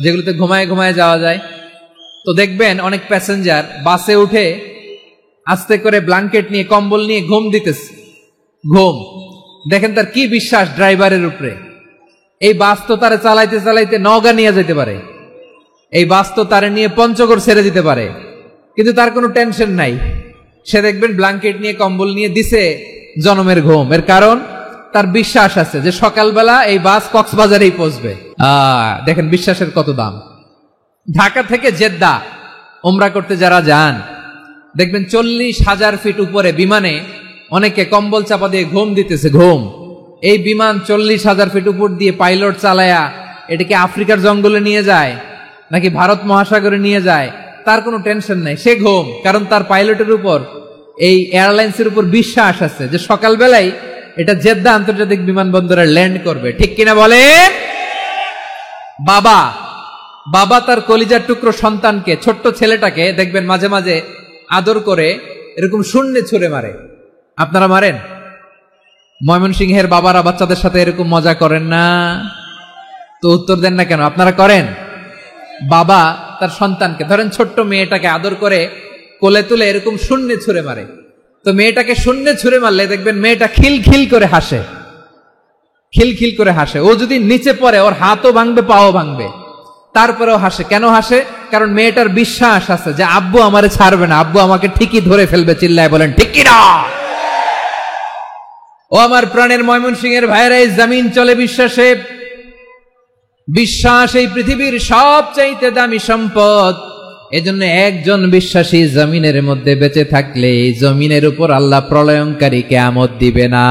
যেগুলোতে ঘুমায় ঘুমায় যাওয়া যায়। তো দেখবেন অনেক প্যাসেঞ্জার বাসে উঠে আস্তে করে ব্ল্যাঙ্কেট নিয়ে, কম্বল নিয়ে ঘুম দিতেছে। ঘুম দেখেন তার কি বিশ্বাস ড্রাইভারের উপরে। এই বাস তো তারে চালাইতে চালাইতে নওগাঁ নিয়ে যেতে পারে, এই বাস তো তারে নিয়ে পঞ্চগড় ছেড়ে দিতে পারে, কিন্তু তার কোনো টেনশন নাই। সে দেখবেন ব্ল্যাঙ্কেট নিয়ে, কম্বল নিয়ে দিছে জনমের ঘুম। এর কারণ তার বিশ্বাস আছে যে সকালবেলা এই বাস কক্সবাজারেই পৌঁছবে। দেখেন বিশ্বাসের কত দাম। ঢাকা থেকে জেদ্দা উমরা করতে যারা যান, দেখবেন 40,000 ফিট উপরে বিমানে অনেকে কম্বল চাপা দিয়ে ঘুম দিতেছে। ঘুম। এই বিমান 40,000 ফিট উপর দিয়ে পাইলট চালায়া এটাকে আফ্রিকার জঙ্গলে নিয়ে যায় নাকি ভারত মহাসাগরে নিয়ে যায়, তার কোনো টেনশন নাই। সে ঘুম, কারণ তার পাইলটের উপর, এই এয়ারলাইন্সের উপর বিশ্বাস আছে যে সকালবেলায় এটা জেদ্দা আন্তর্জাতিক বিমানবন্দরে ল্যান্ড করবে। ঠিক কিনা বলেন? বাবা বাবা তার কলিজার টুকরো সন্তানকে, ছোট্ট ছেলেটাকে দেখবেন মাঝে মাঝে আদর করে এরকম শূন্যে ছুঁড়ে মারে। আপনারা মারেন? ময়মনসিংহের বাবারা বাচ্চাদের সাথে এরকম মজা করেন না? তো উত্তর দেন না কেন? আপনারা করেন? বাবা তার সন্তানকে, ধরেন ছোট্ট মেয়েটাকে আদর করে কোলে তুলে এরকম শূন্যে ছুঁড়ে মারে। তো মেয়েটাকে শূন্যে ছুঁড়ে মারলে দেখবেন মেয়েটা খিলখিল করে হাসে, খিলখিল করে হাসে। ও যদি নিচে পড়ে ওর হাতও ভাঙবে, পাও ভাঙবে, তারপরেও হাসে। কেন হাসে? কারণ মেয়েটার বিশ্বাস আছে যে আব্বু আমারে ছাড়বে না, আব্বু আমাকে ঠিকই ধরে ফেলবে। চিল্লায় বলেন ঠিক কিনা? ও আমার প্রাণের ময়মনসিংহের ভাইরা, এই জমিন চলে বিশ্বাসে। বিশ্বাস এই পৃথিবীর সবচাইতে দামি সম্পদ। এজন্য একজন বিশ্বাসী জমিনের মধ্যে বেঁচে থাকলে এই জমিনের উপর আল্লাহ প্রলয়ঙ্কারী কিয়ামত দিবে না।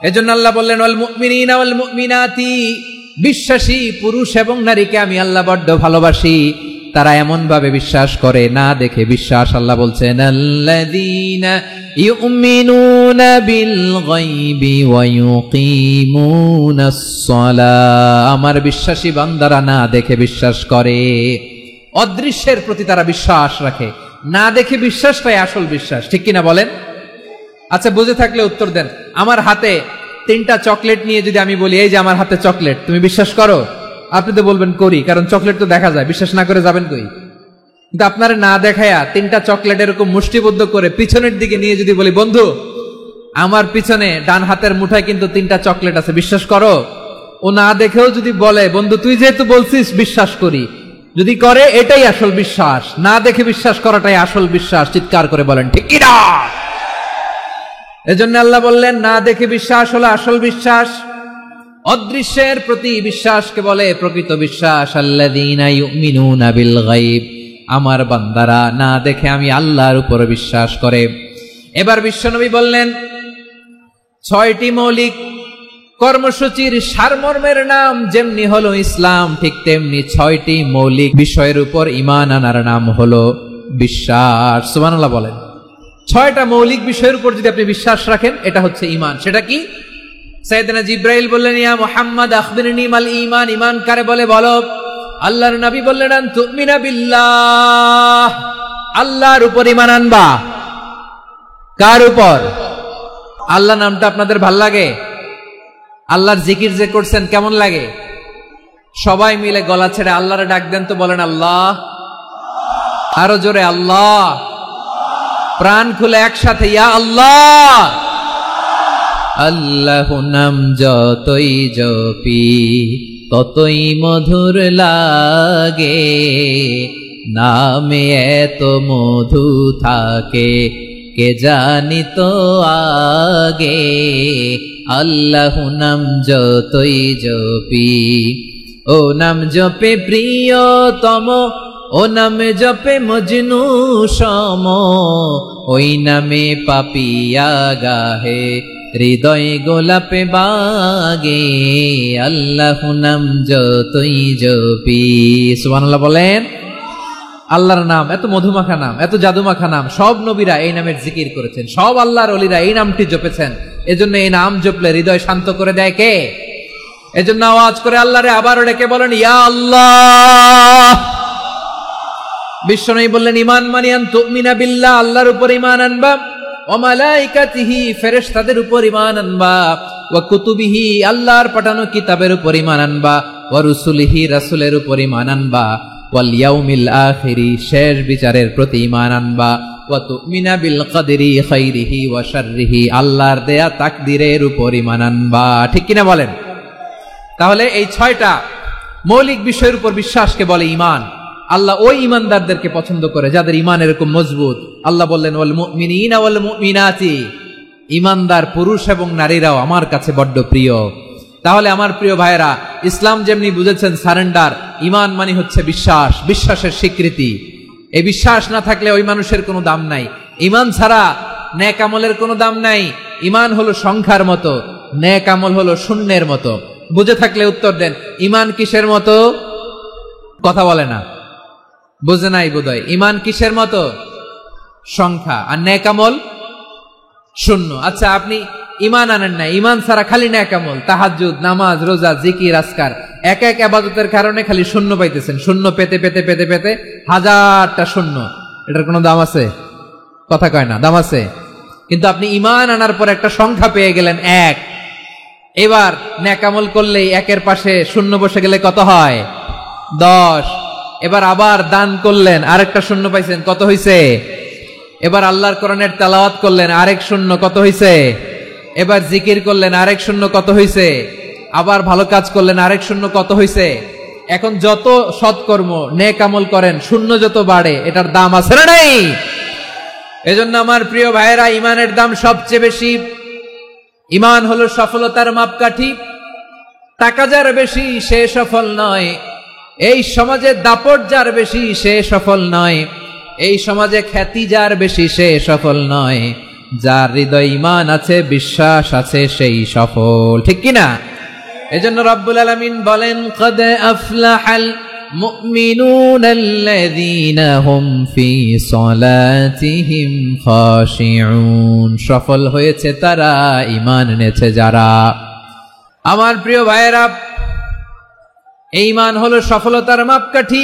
এজন্য আল্লাহ বললেন ওয়াল মুমিনিনা ওয়াল মুমিনাতি, বিশ্বাসী পুরুষ এবং নারীকে আমি আল্লাহ বড্ড ভালোবাসি। তারা এমন ভাবে বিশ্বাস করে, না দেখে বিশ্বাস। আল্লাহ বলছেন আল্লাযীনা ইউমিনুনা বিল গায়বি ওয়া ইউকিমুনাস সালাহ, আমার বিশ্বাসী বান্দারা না দেখে বিশ্বাস করে। অদৃশ্যের প্রতি তারা বিশ্বাস রাখে, না দেখে বিশ্বাসটাই আসল বিশ্বাস। ঠিক কিনা বলেন? আচ্ছা, বুঝে থাকলে উত্তর দেন। আমার হাতে 3টা চকলেট নিয়ে যদি আমি বলি এই যে আমার হাতে চকলেট, তুমি বিশ্বাস করো? আপনি তো বলবেন করি, কারণ চকলেট তো দেখা যায়, বিশ্বাস না করে যাবেন কই? কিন্তু আপনারা না দেখায়া 3টা চকলেট এরকম মুষ্টিবদ্ধ করে পিছনের দিকে নিয়ে যদি বলি, বন্ধু আমার পিছনে ডান হাতের মুঠায় কিন্তু 3টা চকলেট আছে, বিশ্বাস করো? ও না দেখেও যদি বলে, বন্ধু তুই যেহেতু বলছিস বিশ্বাস করি, যদি করে এটাই আসল বিশ্বাস, না দেখে বিশ্বাস করাটাই আসল বিশ্বাস। চিৎকার করে বলেন ঠিক কি না? এজন্য আল্লাহ বললেন না দেখে বিশ্বাস হলো আসল বিশ্বাস। অদৃশ্যের প্রতি বিশ্বাসকে বলে প্রকৃত বিশ্বাস। আল্লাযীনা ইউমিনুনা বিল গায়ব, আমার বান্দারা না দেখে আমি আল্লাহর উপর বিশ্বাস করে। এবার বিশ্বনবী বললেন 6টি মৌলিক কর্মসূচির সারমর্মের নাম যেমনি হলো ইসলাম, ঠিক তেমনি 6টি মৌলিক বিষয়ের উপর ঈমান আনার নাম হলো বিশ্বাস। সুবহানাল্লাহ বলেন। 6টা মৌলিক বিষয়ের উপর যদি আপনি বিশ্বাস রাখেন, এটা হচ্ছে ঈমান। সেটা কি? সাইয়েদনা জিবরাইল বললেন, ইয়া মুহাম্মদ আখবিরনি মাল ঈমান, ঈমান কারে বলে বলো। আল্লাহর নবী বললেন, আন তুমিনা বিল্লাহ, আল্লাহর উপর ঈমান আনবা। কার উপর? আল্লাহ নামটা আপনাদের ভাল লাগে? আল্লাহর জিকির যে করছেন কেমন লাগে? সবাই মিলে গলা ছেড়ে আল্লাহরে ডাক দেন তো, বলেন আল্লাহ। আরো জোরে আল্লাহ। প্রাণ খুলে একসাথে ইয়া আল্লাহ। আল্লাহ নাম যতই জপি ততই মধুর লাগে, নামে এত মধু থাকে কে জানি তো আগে। আল্লাহ নাম যতই জপি, ও নাম জপে প্রিয়তম, ও নামে জপে মজনু সম, ওই নামে পাপিয়া গাহে হৃদয় গোলাপে বাগে। আল্লাহ নাম যতই জপি। সুবহানাল্লাহ বলেন। আল্লাহর নাম এত মধুমাখা নাম, এত জাদুমাখা নাম, সব নবীরা এই নামের জিকির করেছেন, সব আল্লাহর ওলিরা এই নামটি জপেছেন। এজন্য এই নাম জপলে হৃদয় শান্ত করে দেয় কে? এজন্য আওয়াজ করে আল্লাহরে আবারও ডেকে বলেন ইয়া আল্লাহ। বিশ্বনবী বললেন ঈমান মানে আন তুমিনা বিল্লাহ, আল্লাহর উপর ঈমান আনবা, ওয়া মালাইকাতিহি, ফেরেশতাদের উপর ঈমান আনবা, ওয়া কুতুবিহি, আল্লাহর পাঠানো কিতাবের উপর ঈমান আনবা, ওয়া রুসুলিহি, রাসূলের উপর ঈমান আনবা, ওয়াল ইয়াউমিল আখিরি, শেষ বিচারের প্রতি ঈমান আনবা, ওয়া তুমিনা বিল কদরি খাইরিহি ওয়া শাররিহি, আল্লাহর দেয়া তাকদীরের উপর ঈমান আনবা। ঠিক কিনা বলেন? তাহলে এই 6টা মৌলিক বিষয়ের উপর বিশ্বাসকে বলে ঈমান। আল্লাহ ওই ঈমানদারদেরকে পছন্দ করে যাদের ঈমান এরকম মজবুত। আল্লাহ বললেন ওয়াল মুমিনিনা ওয়াল মুমিনাতি, ঈমানদার পুরুষ এবং নারীরাও আমার কাছে বড্ড প্রিয়। তাহলে আমার প্রিয় ভাইরা, ইসলাম যেমনি বুঝেছেন সারেন্ডার, ঈমান মানে হচ্ছে বিশ্বাস, বিশ্বাসের স্বীকৃতি। এই বিশ্বাস না থাকলে ওই মানুষের কোনো দাম নাই। ঈমান ছাড়া নেক আমলের কোনো দাম নাই। ঈমান হলো সংখ্যার মতো, নেক আমল হলো শূন্যের মতো। বুঝে থাকলে উত্তর দেন, ঈমান কিসের মতো? কথা বলে না, বুঝে নাই বোধহয়। ঈমান কিসের মতো? সংখ্যা। আর নেক আমল শূন্য। আচ্ছা, আপনি ঈমান আনেন না, ঈমান ছাড়া খালি নেক আমল, তাহাজ্জুদ, নামাজ, রোজা, জিকির, আজকার, এক এক ইবাদতের কারণে খালি শূন্য পাইতেছেন। শূন্য পেতে পেতে পেতে পেতে হাজারটা শূন্য। এটার কোনো দাম আছে? কথা কয় না, দাম আছে। কিন্তু আপনি ঈমান আনার পর একটা সংখ্যা পেয়ে গেলেন, এক। এবার নেক আমল করলেই একের পাশে শূন্য বসে গেলে কত হয়? 10। এবার আবার দান করলেন, আরেকটা শূন্য পাইছেন, কত হইছে? এবার আল্লাহর কোরআনের তেলাওয়াত করলেন, আরেক শূন্য, কত হইছে? এবার জিকির করলেন, আরেক শূন্য, কত হইছে? আবার ভালো কাজ করলেন, আরেক শূন্য, কত হইছে? এখন যত সৎকর্ম নেক আমল করেন, শূন্য যত বাড়ে, এটার দাম আছে না নাই? এজন্য আমার প্রিয় ভাইয়েরা, ঈমানের দাম সবচেয়ে বেশি। ঈমান হলো সফলতার মাপকাঠি। টাকা যার বেশি সে সফল নয়, এই সমাজে দাপট যার বেশি সে সফল নয়, এই সমাজে খ্যাতি যার বেশি সে সফল নয়, যার হৃদয় ঈমান আছে, বিশ্বাস আছে, সেই সফল। ঠিক কিনা? এজন্য রব্বুল আলামিন বলেন, কদ আফলাহাল মুমিনুনাল্লাযীনা হুম ফি সলাতিহিম খাশিউন, সফল হয়েছে তারা, ঈমান এনেছে যারা। আমার প্রিয় ভাইয়েরা, এই ঈমান হলো সফলতার মাপকাঠি।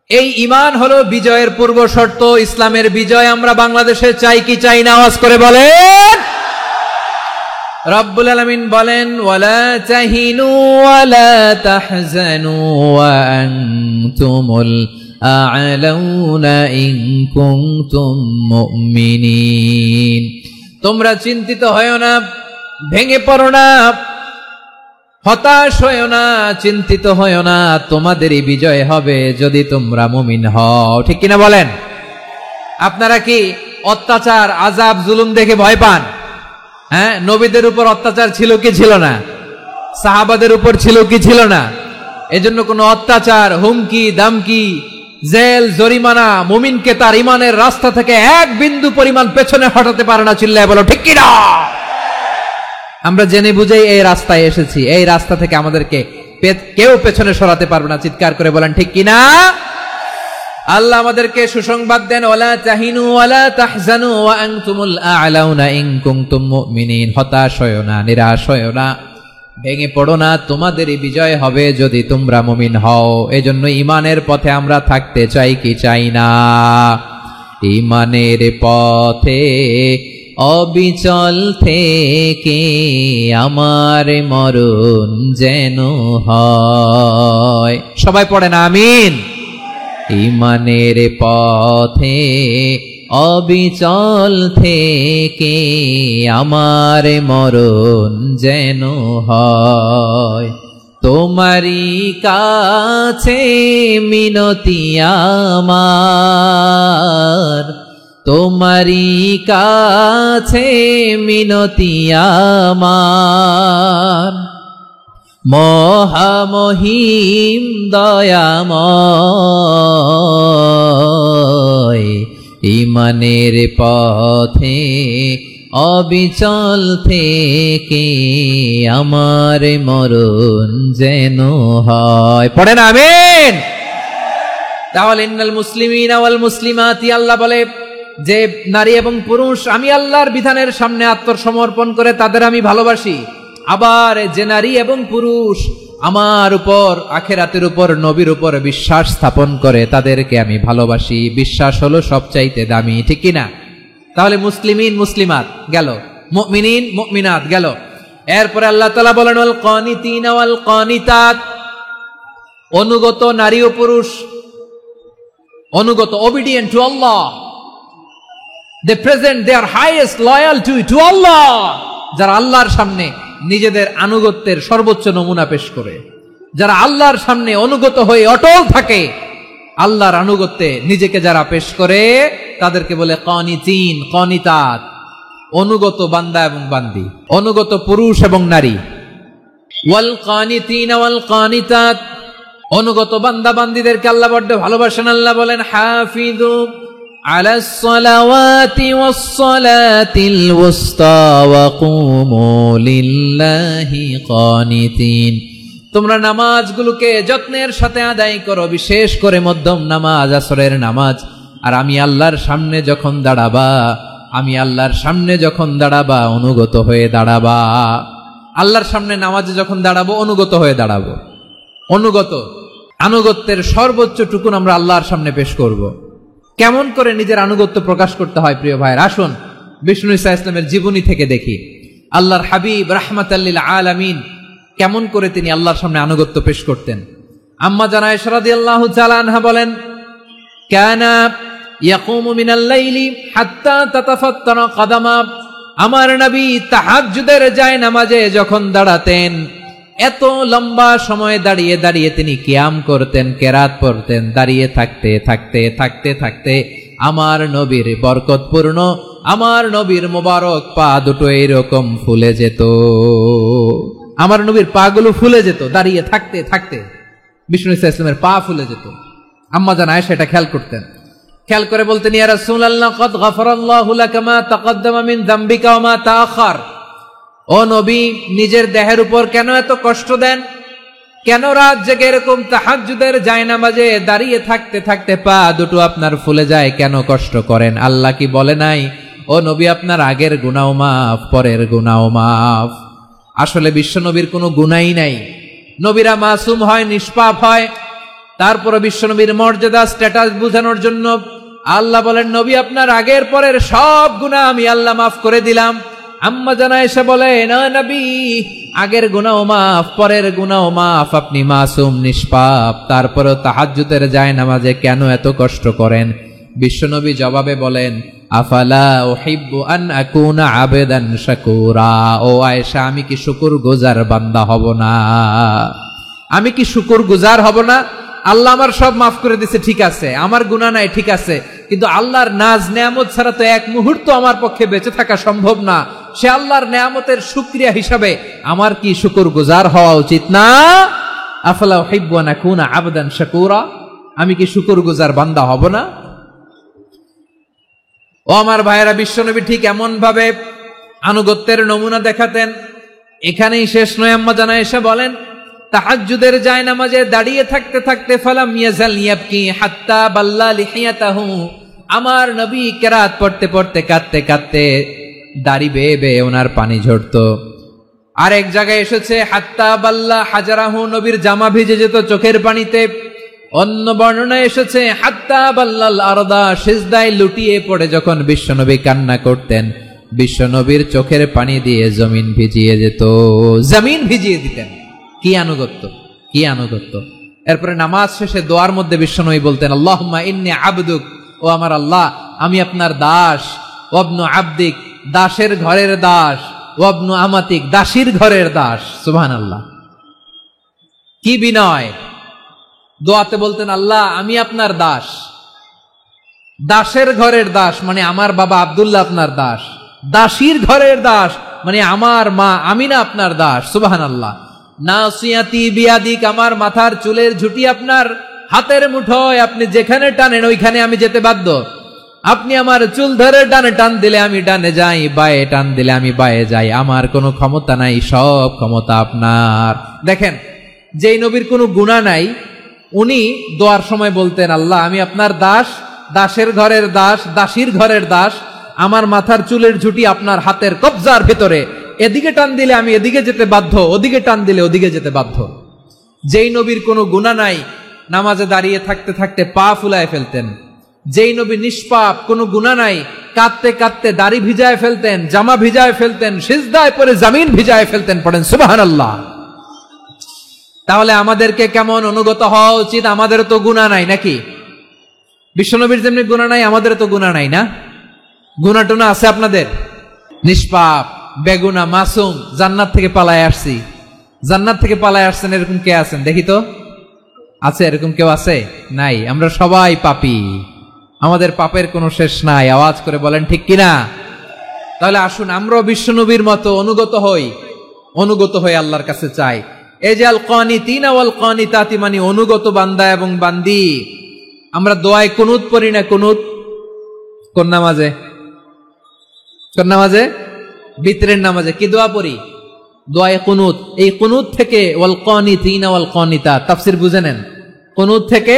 এই ঈমান হলো বিজয়ের পূর্ব শর্ত। ইসলামের বিজয় আমরা বাংলাদেশে চাই কি চাই না? আওয়াজ করে বলেন। রব্বুল আলামিন বলেন ওয়ালা তাহিনু ওয়ালা তাহজানু ওয়া আনতুমুল আ'লাউনা ইন কুনতুম মুমিনিন। তোমরা চিন্তিত হয়ো না, ভেঙে পড়ো না, হতাশ হয়ো না, চিন্তিত হয়ো না, তোমাদেরই বিজয় হবে যদি তোমরা মুমিন হও। ঠিক কিনা বলেন? আপনারা কি অত্যাচার, আযাব, জুলুম দেখে ভয় পান? হ্যাঁ, নবীদের উপর অত্যাচার ছিল কি ছিল না? সাহাবাদের উপর ছিল কি ছিল না? এজন্য কোনো অত্যাচার, হুমকি, দামকি, জেল, জরিমানা মুমিনকে তার ইমানের রাস্তা থেকে এক বিন্দু পরিমাণ পেছনে হটাতে পারে না। চিল্লায় বলো ঠিক কিনা? আমরা জেনে বুঝেই এই রাস্তায় এসেছি, এই রাস্তা থেকে আমাদেরকে কেউ পেছনে সরাতে পারবে না। চিৎকার করে বলেন ঠিক কিনা? আল্লাহ আমাদেরকে সুসংবাদ দেন, ওয়ালা তাহিনু ওয়ালা তাহজানু ওয়া আনতুমুল আ'লাউনা ইন কুনতুম মুমিনিন। হতাশ হয়ো না, নিরাশ হয়ো না, ভেঙে পড়ো না, তোমাদেরই বিজয় হবে যদি তোমরা মুমিন হও। এজন্য ঈমানের পথে আমরা থাকতে চাই কি চাই না? ঈমানের পথে অবিচল থেকে আমার মরণ যেন হয়। সবাই পড়েন আমিন। ঈমানের পথে অবিচল থেকে আমার মরণ যেন হয়। তোমারই কাছে মিনতি আমার, তোমারই কাছে মিনতি আমার, মহামহিম দয়াময়। ঈমানের পথে অবিচল থেকে আমার মরণ যেন হয়। পড়েন আমিন। তাহলে ইন্নাল মুসলিমিনা ওয়াল মুসলিমাতি, আল্লাহ বলে যে নারী এবং পুরুষ আমি আল্লাহর বিধানের সামনে আত্মসমর্পণ করে তাদের আমি ভালোবাসি। আবার যে নারী এবং পুরুষ আমার উপর, আখিরাতের উপর, নবীর উপর বিশ্বাস স্থাপন করে তাদেরকে আমি ভালোবাসি। বিশ্বাস হলো সবচাইতে দামি। ঠিক কিনা? তাহলে মুসলিমিন মুসলিমাত গেল, মুমিনিন মুমিনাত গেল। এরপরে আল্লাহ তাআলা বলেন ওয়াল কানিতিনা ওয়াল কানিতাত, অনুগত নারী ও পুরুষ, অনুগত, obedient to Allah, they present their highest loyalty to Allah, যারা আল্লাহর সামনে নিজেদের আনুগত্যের সর্বোচ্চ নমুনা পেশ করে, যারা আল্লাহর সামনে অনুগত হয়ে অটল থাকে, আল্লাহর আনুগত্যে নিজেকে যারা পেশ করে তাদেরকে বলে কানিতিন, কানিতাত, অনুগত বান্দা এবং বান্দি, অনুগত পুরুষ এবং নারী। ওয়াল কানিতিনা ওয়াল কানিতাত, অনুগত বান্দা বান্দিদেরকে আল্লাহ বড় ভালোবাসেন। আল্লাহ বলেন হাফিযু আলাস সালাওয়াতি ওয়াস সালাতিল ওয়াসতা ওয়া কুমু লিল্লাহি কানিতিন, তোমরা নামাজগুলোকে যত্নের সাথে আদায় করো, বিশেষ করে মধ্যম নামাজ, আসরের নামাজ। আর আমি আল্লাহর সামনে যখন দাঁড়াবা, আমি আল্লাহর সামনে যখন দাঁড়াবা অনুগত হয়ে দাঁড়াবা। আল্লাহর সামনে নামাজে যখন দাঁড়াবো অনুগত হয়ে দাঁড়াবো। অনুগত, আনুগত্যের সর্বোচ্চ টুকুন আমরা আল্লাহর সামনে পেশ করব। কেমন করে নিজের আনুগত্য প্রকাশ করতে হয় প্রিয় ভাইয়ের, আসুন বিষ্ণু ঈসা ইসলামের জীবনী থেকে দেখি। আল্লাহর হাবিব রাহমাতাল লিল আলামিন কেমন করে তিনি আল্লাহর সামনে আনুগত্য পেশ করতেন। আম্মা জানা আয়েশা রাদিয়াল্লাহু তাআলা আনহা বলেন, কানা ইয়াকুমু মিনাল লাইলি হাত্তা তাতাফাত্তারা কদামা, আমার নবী তাহাজ্জুদের জায়নামাজে যখন দাঁড়াতেন এত লম্বা সময় দাঁড়িয়ে দাঁড়িয়ে তিনি কিয়াম করতেন, কেরাত পড়তেন। দাঁড়িয়ে থাকতে থাকতে থাকতে থাকতে আমার নবীর বরকতপূর্ণ, আমার নবীর মোবারক পা দুটো এইরকম ফুলে যেত, আমার নবীর পা গুলো ফুলে যেত দাঁড়িয়ে থাকতে থাকতে। বিষ্ণু ঈসা ইসলামের পা ফুলে যেত। আম্মা জান আয়েশা এটা খেয়াল করতেন। খেয়াল করে বলতেন, ইয়া রাসূলুল্লাহ কদ গফারাল্লাহু লাকা মা তাকদ্দামা মিন যামবিকা ওয়া মা তাআখার। ও নবী, নিজের দেহের উপর কেন এত কষ্ট দেন? কেন রাত জেগে এরকম তাহাজ্জুদের জায়নামাজে দাঁড়িয়ে থাকতে থাকতে পা দুটো আপনার ফুলে যায়? কেন কষ্ট করেন? আল্লাহ কি বলে নাই ও নবী আপনার আগের গুনাহ মাফ, পরের গুনাহ মাফ? আসলে বিশ্ব নবীর কোনো গুনাহই নাই। নবীরা মাসুম হয়, নিষ্পাপ হয়। তারপরে বিশ্ব নবীর মর্যাদা, স্ট্যাটাস বোঝানোর জন্য আল্লাহ বলেন, নবী আপনার আগের পরের সব গুনাহ আমি আল্লাহ মাফ করে দিলাম। আম্মা জান আয়েশা বলেন, ও নবী, আগের গুনাহ মাফ, পরের গুনাহ মাফ, আপনি মাসুম নিষ্পাপ, তারপরেও তাহাজ্জুদের জায়নামাজে কেন এত কষ্ট করেন? বিশ্বনবী জবাবে বলেন, আফালা উহিব্বু আন আকুনা আবেদান শাকুরা। ও আয়েশা, আমি কি শুকরগুজার বান্দা হব না? আমি কি শুকরগুজার হব না? আল্লাহ আমার সব মাফ করে দিয়েছে, ঠিক আছে, আমার গুনাহ নাই, ঠিক আছে, কিন্তু আল্লাহর নাজ নেয়ামত ছাড়া তো এক মুহূর্ত আমার পক্ষে বেঁচে থাকা সম্ভব না। সে আল্লাহর নেয়ামতের শুকরিয়া হিসাবে আমার কি শুকরগুজার হওয়া উচিত না? আফালা উহিব্বু আন আকুনা আবদান শাকুরা, আমি কি শুকরগুজার বান্দা হব না? ও আমার ভাইয়েরা, বিশ্বনবী ঠিক এমন ভাবে আনুগত্যের নমুনা দেখাতেন। এখানেই শেষ নয়, আম্মা জান আয়েশা বলেন, তাহাজ্জুদের জায়নামাজে দাঁড়িয়ে থাকতে থাকতে ফালাম ইয়াজাল ইয়াবকি হাত্তা বাল্লা লিহিয়াতাহু, আমার নবী কেরাত পড়তে পড়তে কাঁদতে কাঁদতে দাড়ি বেয়ে বেয়ে ওনার পানি ঝরতো। আর এক জায়গায় এসেছে হাত্তা বাল্লা হাজারাহু, নবীর জামা ভিজে যেত চোখের পানিতে। অন্য বর্ণনায় এসেছে হাত্তা বাল্লাল আরদা, সিজদায় লুটিয়ে পড়ে যখন বিশ্বনবী কান্না করতেন, বিশ্বনবীর চোখের পানি দিয়ে জমিন ভিজিয়ে যেত, জমিন ভিজিয়ে দিতেন। কি আনুগত্য, কি আনুগত্য! এরপরে নামাজ শেষে দোয়ার মধ্যে বিশ্বনবী বলতেন, আল্লাহুম্মা ইন্নী আবদুক, ও আমার আল্লাহ, আমি আপনার দাস, ওয়াবনু আবদিক, দাসের ঘরের দাস, ওয়াবনু আমাতিক, দাসীর ঘরের দাস। সুবহানাল্লাহ, কি বিনয়! দোয়াতে বলতেন, আল্লাহ আমি আপনার দাস, দাসের ঘরের দাস মানে আমার বাবা আব্দুল্লাহ আপনার দাস, দাসীর ঘরের দাস মানে আমার মা আমিনা আপনার দাস। সুবহানাল্লাহ। নাসিয়াতি বিয়াদিক, আমার মাথার চুলের ঝুঁটি আপনার হাতের মুঠোয়, আপনি যেখানে টানেন ওইখানে আমি যেতে বাধ্য। আপনি আমার চুল ধরে ডানে টান দিলে আমি ডানে যাই, বায়ে টান দিলে আমি বায়ে যাই, আমার কোনো ক্ষমতা নাই, সব ক্ষমতা আপনার। দেখেন, যেই নবীর কোনো গুনাহ নাই, উনি দোয়ার সময় বলতেন, আল্লাহ আমি আপনার দাস, দাসের ঘরের দাস, দাসীর ঘরের দাস, আমার মাথার চুলের ঝুঁটি আপনার হাতের কবজার ভেতরে, এদিকে টান দিলে আমি এদিকে যেতে বাধ্য, ওদিকে টান দিলে ওদিকে যেতে বাধ্য। যেই নবীর কোনো গুনাহ নাই, নামাজে দাঁড়িয়ে থাকতে থাকতে পা ফুলায় ফেলতেন। যেই নবী নিষ্পাপ, কোনো গুনাহ নাই, কাঁদতে কাঁদতে দাড়ি ভিজায় ফেলতেন, জামা ভিজায় ফেলতেন, সিজদায় পড়ে জমিন ভিজায় ফেলতেন। পড়েন সুবহানাল্লাহ। তাহলে আমাদেরকে কেমন অনুগত হওয়া উচিত? আমাদের তো গুনাহ নাই নাকি? বিশ্বনবীর যেমনি গুনাহ নাই, আমাদের তো গুনাহ নাই না? গুনাহ টুনা আছে আপনাদের? নিষ্পাপ, বেগুনা, মাসুম, জান্নাত থেকে পালায় আসছি। জান্নাত থেকে পালায় আসছেন এরকম কে আছেন দেখি তো? আছে এরকম কেউ? আছে? নাই। আমরা সবাই পাপী, আমাদের পাপের কোনো শেষ নাই। আওয়াজ করে বলেন ঠিক কিনা? তাহলে আসুন আমরাও বিশ্বনবীর মতো অনুগত হই, অনুগত হয়ে আল্লাহর কাছে চাই। এই যে আল কানিতিনা ওয়াল কানিতাতি, মানে অনুগত বান্দা এবং বান্দি। আমরা দোয়ায় কুনুত পড়ি না? কুনুত কোন নামাজে? কোন নামাজে? বিতরের নামাজে কি দোয়া পড়ি? দোয়ায়ে কুনুত। এই কুনুত থেকে ওয়াল কানিতিনা ওয়াল কানিতাত, তাফসীর বুঝে নেন। কুনুত থেকে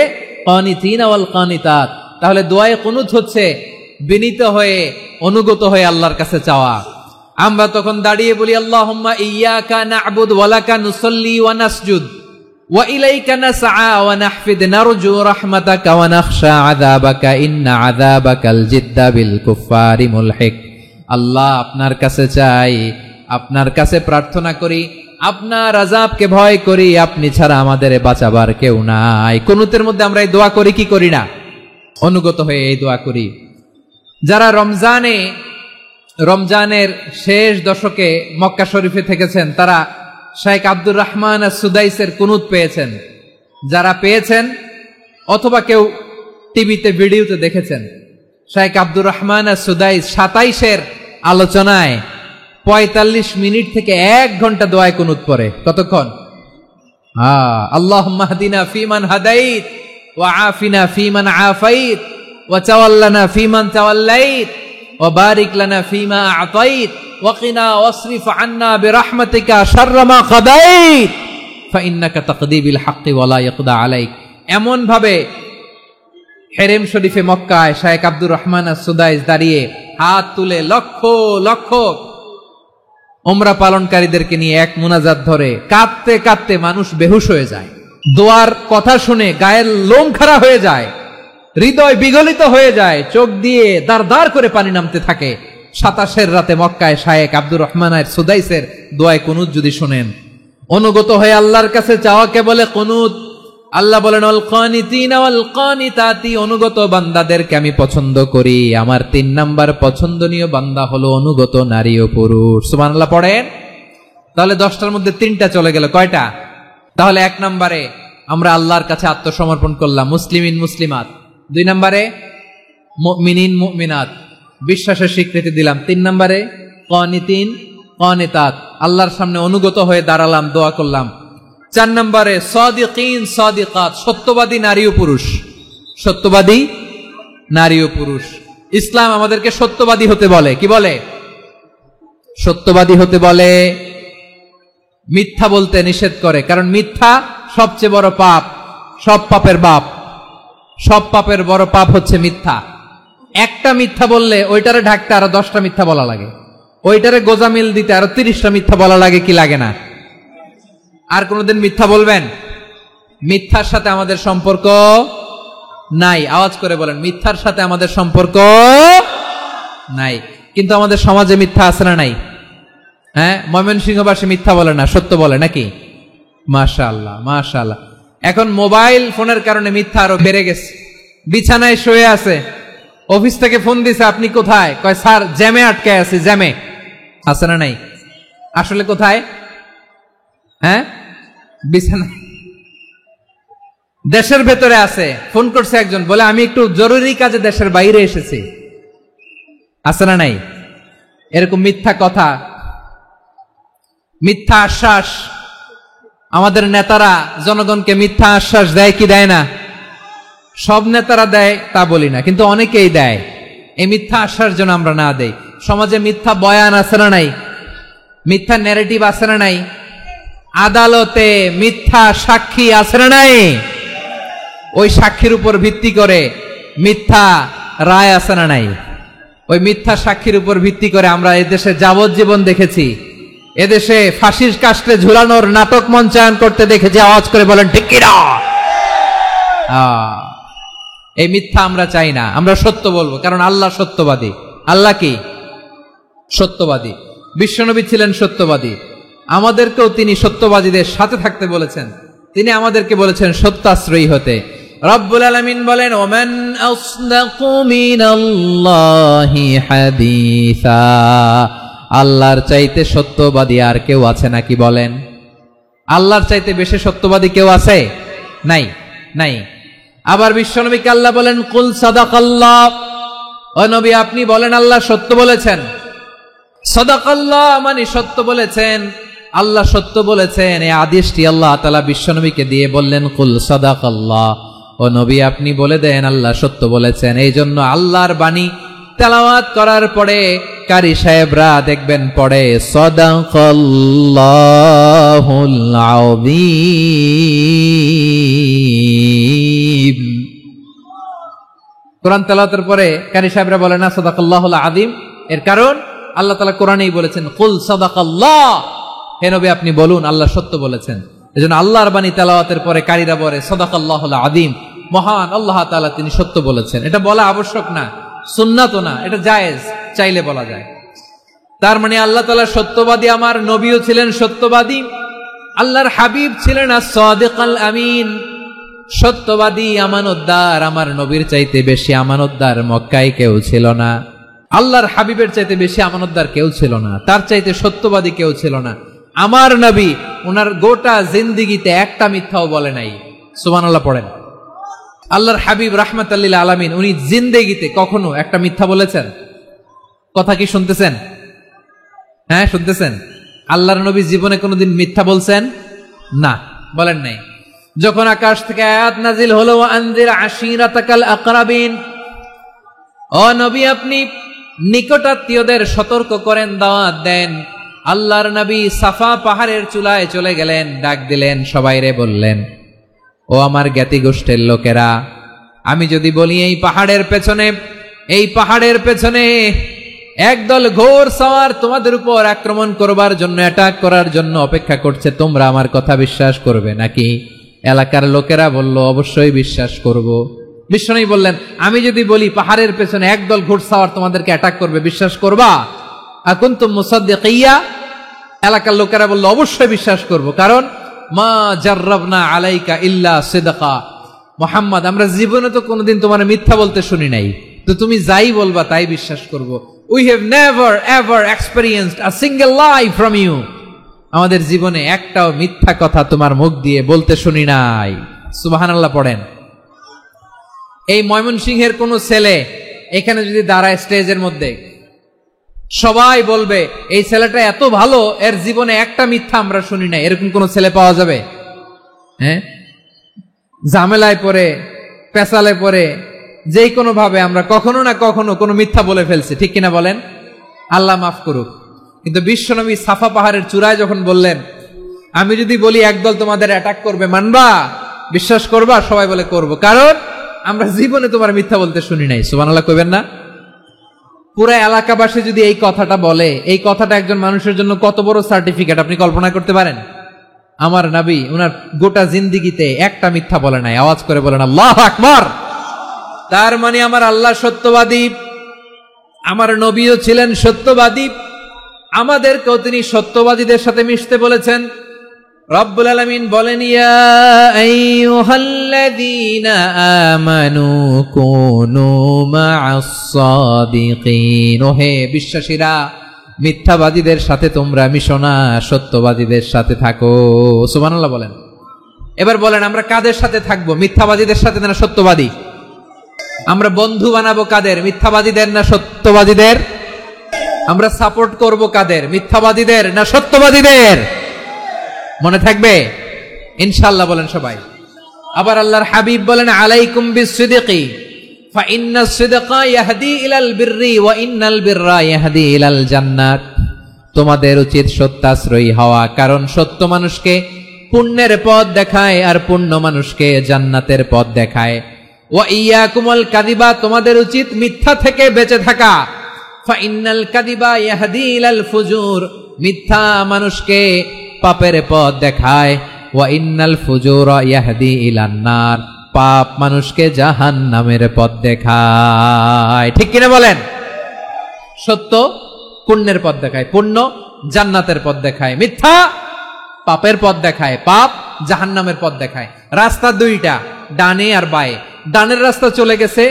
কানিতিনা ওয়াল কানিতাত। তাহলে দোয়ায়ে কুনুত হচ্ছে বিনীত হয়ে, অনুগত হয়ে আল্লাহর কাছে চাওয়া। আমরা তখন দাঁড়িয়ে বলি, আল্লাহুম্মা ইয়্যাকা না'বুদু ওয়া লাকা নুসাল্লি ওয়া নাসজুদ ওয়া ইলাইকা নাসআ ওয়া নাহফিদ নারজু রাহমাতাকা ওয়া নাখশা আযাবাকা ইন্না আযাবাকাল জিদ্দা বিল কুফফারি মুলহিক। আল্লাহ আপনার কাছে চাই, আপনার কাছে প্রার্থনা করি, আপনার আযাবকে ভয় করি, আপনি ছাড়া আমাদের বাঁচাবার কেউ নাই। কুনুতের মধ্যে আমরা এই দোয়া করি কি করি না? অনুগত হয়ে এই দোয়া করি। যারা রমজানের শেষ দশকে মক্কা শরীফে থেকেছেন, তারা শেখ আব্দুর রহমান সুদাইসের কুনুত পেয়েছেন। যারা পেয়েছেন অথবা কেউ টিভিতে ভিডিওতে দেখেছেন, শেখ আব্দুর রহমান সুদাইস 27-এর আলোচনায় 45 মিনিট থেকে 1 ঘন্টা দোয়ায় কুনুত পড়ে। কতক্ষণ? আল্লাহুম্মা হদিনা ফিমান হাদাইত ওয়া আফিনা ফিমান আফাইত ওয়া তাওয়াল্লানা ফিমান তাওয়াল্লাইত ওয়া বারিক লানা ফিমা আ'তাইত ওয়া কিনা ওয়াসরিফ আন্না বিরহমাতিকা শাররা মা কাদাইত ফাইন্নাকা তাকদি বিল হাক্কি ওয়া লা ইয়াকদা আলাইক। এমন ভাবে হেরেম শরীফে মক্কায় শেখ আব্দুর রহমান সুদাইস দাঁড়িয়ে হাত তুলে লক্ষ লক্ষ উমরা পালনকারীদেরকে নিয়ে এক মুনাজাত ধরে কাঁদতে কাঁদতে মানুষ বেহুশ হয়ে যায়। দোয়ার কথা শুনে গায়ের লোম খাড়া হয়ে যায়, হৃদয় বিগলিত হয়ে যায়, চোখ দিয়ে দাঁড় দাঁড় করে পানি নামতে থাকে। 27 রাতে মক্কায় শায়েখ আব্দুর রহমান সুদাইসের দোয়ায় কুনুত যদি শুনেন, অনুগত হয়ে আল্লাহর কাছে চাওয়াকে বলে কুনুত। আল্লাহ বলেন আল কানিতিনা ওয়াল কানিতাতি, অনুগত বান্দাদেরকে আমি পছন্দ করি। আমার 3 নাম্বার পছন্দনীয় বান্দা হলো অনুগত নারী ও পুরুষ। সুবহানাল্লাহ পড়েন। তাহলে 10টার মধ্যে 3টা চলে গেল, কয়টা? তাহলে 1 নম্বরে আমরা আল্লাহর কাছে আত্মসমর্পণ করলাম, মুসলিমিন মুসলিমাত। 2 নম্বরে মুমিনিন মুমিনাত, বিশ্বাসের স্বীকৃতি দিলাম। 3 নম্বরে কানিতিন কানিতাত, আল্লাহর সামনে অনুগত হয়ে দাঁড়ালাম, দোয়া করলাম। 4 নম্বরে সাদিকিন সাদিকাত, সত্যবাদী নারী ও পুরুষ। সত্যবাদী নারী ও পুরুষ। ইসলাম আমাদেরকে সত্যবাদী হতে বলে। কি বলে? সত্যবাদী হতে বলে। মিথ্যা বলতে নিষেধ করে, কারণ মিথ্যা সবচেয়ে বড় পাপ, সব পাপের বাপ। সব পাপের বড় পাপ হচ্ছে মিথ্যা। একটা মিথ্যা বললে ওইটারে ঢাকতে আরো 10টা মিথ্যা বলা লাগে, ওইটারে গোজামিল দিতে আরো 30টা মিথ্যা বলা লাগে, কি লাগে না? আর কোনোদিন মিথ্যা বলবেন? মিথ্যার সাথে আমাদের সম্পর্ক নাই। আওয়াজ করে বলেন, মিথ্যার সাথে আমাদের সম্পর্ক নাই। কিন্তু আমাদের সমাজে মিথ্যা আছে না নাই? হ্যাঁ, ময়মনসিংহবাসী মিথ্যা বলে না, সত্য বলে নাকি? মাশাআল্লাহ মাশাআল্লাহ। এখন মোবাইল ফোনের কারণে মিথ্যা আরো বেড়ে গেছে। বিছানায় শুয়ে আছে, অফিস থেকে ফোন দিছে, আপনি কোথায়? কয় স্যার জ্যামে আটকে আছি। জ্যামে আছে না নাই? আসলে কোথায়? হ্যাঁ, বিছানা। দেশের ভেতরে আছে, ফোন করছে একজন, বলে আমি একটু জরুরি কাজে দেশের বাইরে এসেছি। আছে না নাই? এরকম মিথ্যা কথা, মিথ্যা আশ্বাস। আমাদের নেতারা জনগণকে মিথ্যা আশ্বাস দেয় কি দেয় না? সব নেতারা দেয় তা বলি না, কিন্তু অনেকেই দেয়। এই মিথ্যা আশ্বাস যেন আমরা না দেই। সমাজে মিথ্যা বয়ান আছে না নাই? মিথ্যা ন্যারেটিভ আছে না নাই? আদালতে মিথ্যা সাক্ষী আছে না নাই? ওই সাক্ষীর উপর ভিত্তি করে মিথ্যা রায় আছে না নাই? ওই মিথ্যা সাক্ষীর উপর ভিত্তি করে আমরা এদেশে যাবজ্জীবন দেখেছি, এদেশে ফাঁসির কাস্টে ঝুলানোর নাটক মঞ্চায়ন করতে দেখেছি। আওয়াজ করে বলেন ঠিক কি না? এই মিথ্যা আমরা চাই না, আমরা সত্য বলবো, কারণ আল্লাহ সত্যবাদী। আল্লাহ কি? সত্যবাদী। বিশ্বনবী ছিলেন সত্যবাদী, আমাদেরকেও তিনি সত্যবাদীদের সাথে থাকতে বলেছেন। তিনি আমাদেরকে বলেছেন সত্যাশ্রয়ী হতে। রব্বুল আলামিন বলেন ওমান আসদাকু মিনাল্লাহি হাদিসা, আল্লাহর চাইতে সত্যবাদী আর কেউ আছে নাকি বলেন? আল্লাহর চাইতে বেশি সত্যবাদী কেউ আছে? নাই, নাই। আবার বিশ্বনবীকে আল্লাহ বলেন কুল সাদাকাল্লাহ, ও নবী আপনি বলেন আল্লাহ সত্য বলেছেন। সাদাকাল্লাহ মানে সত্য বলেছেন, আল্লাহ সত্য বলেছেন। এই আদেশটি আল্লাহ তাআলা বিশ্বনবীকে দিয়ে বললেন কুল সাদাকাল্লাহ, ও নবী আপনি বলে দেন আল্লাহ সত্য বলেছেন। এই জন্য আল্লাহর বাণী তেলাওয়াত করার পরে কারি সাহেবরা দেখবেন পড়ে সাদাকাল্লাহুল আযীম। কোরআন তেলাওয়াতের পরে কারি সাহেবরা বলে না সাদাকাল্লাহুল আযীম, এর কারণ আল্লাহ তাআলা কোরআনেই বলেছেন কুল সাদাকাল্লাহ, হে নবী আপনি বলুন আল্লাহ সত্য বলেছেন। এজন্য আল্লাহর বাণী তেলাওয়াতের পরে কারীরা বলে সাদাকাল্লাহুল আযীম, মহান আল্লাহ তাআলা তিনি সত্য বলেছেন। এটা বলা আবশ্যক না, সুন্নাতও না, এটা জায়েজ, চাইলে বলা যায়। তার মানে আল্লাহ তাআলা সত্যবাদী, আমার নবীও ছিলেন সত্যবাদী, আল্লাহর হাবিব ছিলেন as-সাদিকাল আমিন, সত্যবাদী আমানতদার। আমার নবীর চাইতে বেশি আমানতদার মক্কায় কেউ ছিল না, আল্লাহর হাবিবের চাইতে বেশি আমানতদার কেউ ছিল না, তার চাইতে সত্যবাদী কেউ ছিল না। আমার নবী ওনার গোটা জিন্দেগিতে একটা মিথ্যাও বলে নাই। সুবহানাল্লাহ পড়েন। আল্লাহর হাবিব রাহমাতাল লিল আলামিন উনি জিন্দেগিতে কখনো একটা মিথ্যা বলেছেন? কথা কি শুনতেছেন? হ্যাঁ শুনতেছেন? আল্লাহর নবী জীবনে কোনোদিন মিথ্যা বলছেন? না, বলেন নাই। যখন আকাশ থেকে আয়াত নাজিল হলো আনজির আশিরাতাকাল আকরাবিন, ও নবী আপনি নিকটাত্মীয়দের সতর্ক করেন, দাওয়াত দেন। আল্লাহর নবী সাফা পাহাড়ের চূড়ায় চলে গেলেন, ডাক দিলেন, সবাইরে বললেন ও আমার জ্ঞাতি গোষ্ঠীর লোকেরা, আমি যদি বলি এই পাহাড়ের পেছনে একদল ঘোর সওয়ার তোমাদের উপর আক্রমণ করবার জন্য, অ্যাটাক করার জন্য অপেক্ষা করছে, তোমরা আমার কথা বিশ্বাস করবে নাকি? এলাকার লোকেরা বলল অবশ্যই বিশ্বাস করব। বিশ্বনবী বললেন, আমি যদি বলি পাহাড়ের পেছনে একদল ঘোড়সাওয়ার তোমাদেরকে অ্যাটাক করবে, বিশ্বাস করবা? আকুনতুম মুসাদ্দিকিয়া? এলাকার লোকেরা বলল, অবশ্যই বিশ্বাস করব, কারণ মা জাররাবনা আলাইকা ইল্লা সিদকা। মুহাম্মদ, আমরা জীবনে তো কোনোদিন তোমার মিথ্যা বলতে শুনি নাই, তো তুমি যাই বলবা তাই বিশ্বাস করব। We have never ever experienced a single lie from you. আমাদের জীবনে একটাও মিথ্যা কথা তোমার মুখ দিয়ে বলতে শুনি নাই। সুবহানাল্লাহ পড়েন। এই ময়মনসিংহের কোন ছেলে এখানে যদি দাঁড়ায় স্টেজের মধ্যে, সবাই বলবে এই ছেলেটা এত ভালো, এর জীবনে একটা মিথ্যা আমরা শুনি নাই। এরকম কোন ছেলে পাওয়া যাবে? হ্যাঁ, ঝামেলায় পড়ে, পেশালে পড়ে, যে কোনো ভাবে আমরা কখনো না কখনো কোনো মিথ্যা বলে ফেলছি, ঠিক কিনা বলেন? আল্লাহ মাফ করুক। কিন্তু বিশ্বনবী সাফা পাহাড়ের চূড়ায় যখন বললেন, আমি যদি বলি একদল তোমাদের অ্যাটাক করবে, মানবা? বিশ্বাস করবা? সবাই বলে করব, কারণ আমরা জীবনে তোমার মিথ্যা বলতে শুনি নাই। সুবহানাল্লাহ কইবেন না? পুরা এলাকাবাসী যদি এই কথাটা বলে, এই কথাটা একজন মানুষের জন্য কত বড় সার্টিফিকেট আপনি কল্পনা করতে পারেন? আমার নবী ওনার গোটা জিন্দিগিতে একটা মিথ্যা বলে নাই। আওয়াজ করে বলেন আল্লাহু আকবার। তার মানে আমার আল্লাহ সত্যবাদী, আমার নবীও ছিলেন সত্যবাদী, আমাদেরকেও তিনি সত্যবাদীদের সাথে মিশতে বলেছেন। রব্বুল আলামিন বলেন, ইয়া আইয়ুহাল্লাযীনা আমানু কুনু মা'আস সাদিকিন। ওহে বিশ্বাসীরা, মিথ্যাবাদীদের সাথে তোমরা মিশো না, সত্যবাদীদের সাথে থাকো। সুবহানাল্লাহ বলেন। এবার বলেন, আমরা কাদের সাথে থাকবো? মিথ্যাবাদীদের সাথে না সত্যবাদী? আমরা বন্ধু বানাবো কাদের? মিথ্যাবাদীদের না সত্যবাদীদের? আমরা সাপোর্ট করব কাদের? মিথ্যাবাদীদের না সত্যবাদীদের? মনে থাকবে ইনশাআল্লাহ, বলেন সবাই। আবার আল্লাহর হাবিব বলেন, আলাইকুম বিসসিদকি ফা ইন্নাস সিদকা ইয়াহদি ইলাল বিররি ওয়া ইন্নাল বিররা ইয়াহদি ইলাল জান্নাত। তোমাদের উচিত সত্যাশ্রয়ী হওয়া, কারণ সত্য মানুষকে পুণ্যের পথ দেখায় আর পুণ্য মানুষকে জান্নাতের পথ দেখায়। ওয়া ইয়াকুমুল কাযিবা, তোমাদের উচিত মিথ্যা থেকে বেঁচে থাকা। ফা ইন্নাল কাযিবা ইয়াহদি ইলাল ফুজুর, মিথ্যা মানুষকে পাপের পথ দেখায়। ওয়া ইন্নাল ফুজুরা ইয়াহদি ইলান নার, পাপ মানুষকে জাহান্নামের পথ দেখায়। ঠিক কিনা বলেন? সত্য পুণ্যের পথ দেখায়, পুণ্য জান্নাতের পথ দেখায়, মিথ্যা পাপের পথ দেখায়, পাপ জাহান্নামের পথ দেখায়। রাস্তা দুইটা, ডানে আর বায়ে। ডানের রাস্তা চলে গেছে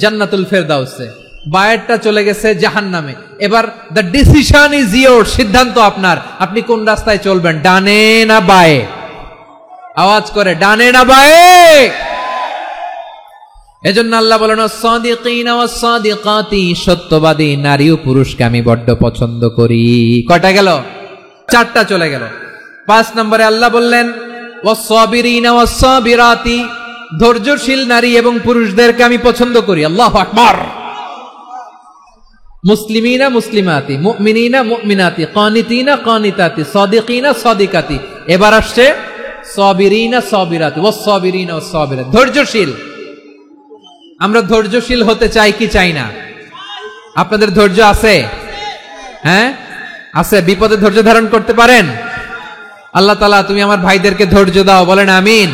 জান্নাতুল ফেরদাউসে, বায়েরটা চলে গেছে জাহান্নামে। এবার দ্য ডিসিশন ইজ ইয়োর, সিদ্ধান্ত আপনার, আপনি কোন রাস্তায় চলবেন, ডানে না বায়ে? আওয়াজ করে, ডানে না বায়ে? এজন্য আল্লাহ বলেন, সাদিকিনা ওয়াস সাদিকাতি, সত্যবাদী নারী ও পুরুষকে আমি বড্ড পছন্দ করি। কয়টা গেল? চারটা চলে গেল। 5 নম্বরে আল্লাহ বললেন, ওয়াস সাবিরিনা ওয়াস সাবিরাতি, ধৈর্যশীল নারী এবং পুরুষদেরকে আমি পছন্দ করি। আল্লাহু আকবার। মুসলিমিনা মুসলিমাতি, মুমিনিনা মুমিনাতি, কানিতিনা কানিতাতি, সাদিকিনা সাদিকাতি। এবার আসছে সাবিরিনা সাবিরাতি, ওয়াস সাবিরিনা ওয়াস সাবিরাত, ধৈর্যশীল। আমরা ধৈর্যশীল হতে চাই কি চাই না? আপনাদের ধৈর্য আছে? হ্যাঁ আছে। বিপদে ধৈর্য ধারণ করতে পারেন? আল্লাহ তাআলা তুমি আমার ভাইদেরকে ধৈর্য দাও, বলেন আমিন।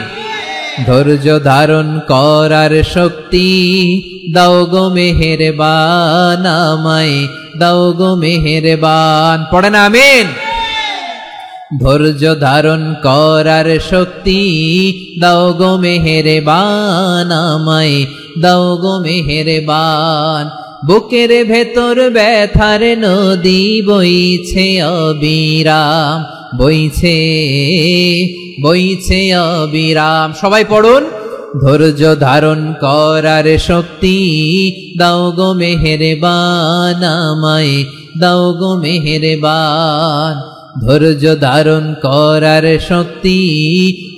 ধৈর্য ধারণ করার শক্তি দাও গো মেহেরবান, আমায় দাও গো মেহেরবান, পড়েন আমিন। ধৈর্য ধারণ করার শক্তি দাও গো মেহেরবান, আমায় দাও গো মেহেরবান। বুকের ভেতর ব্যথার নদী বইছে অবিরাম, বইছে বইছে অবিরাম। সবাই পড়ুন, ধৈর্য ধারণ করার শক্তি দাও গো মেহেরবান, আমায় দাও গো মেহেরবান। ধৈর্য ধারণ করার শক্তি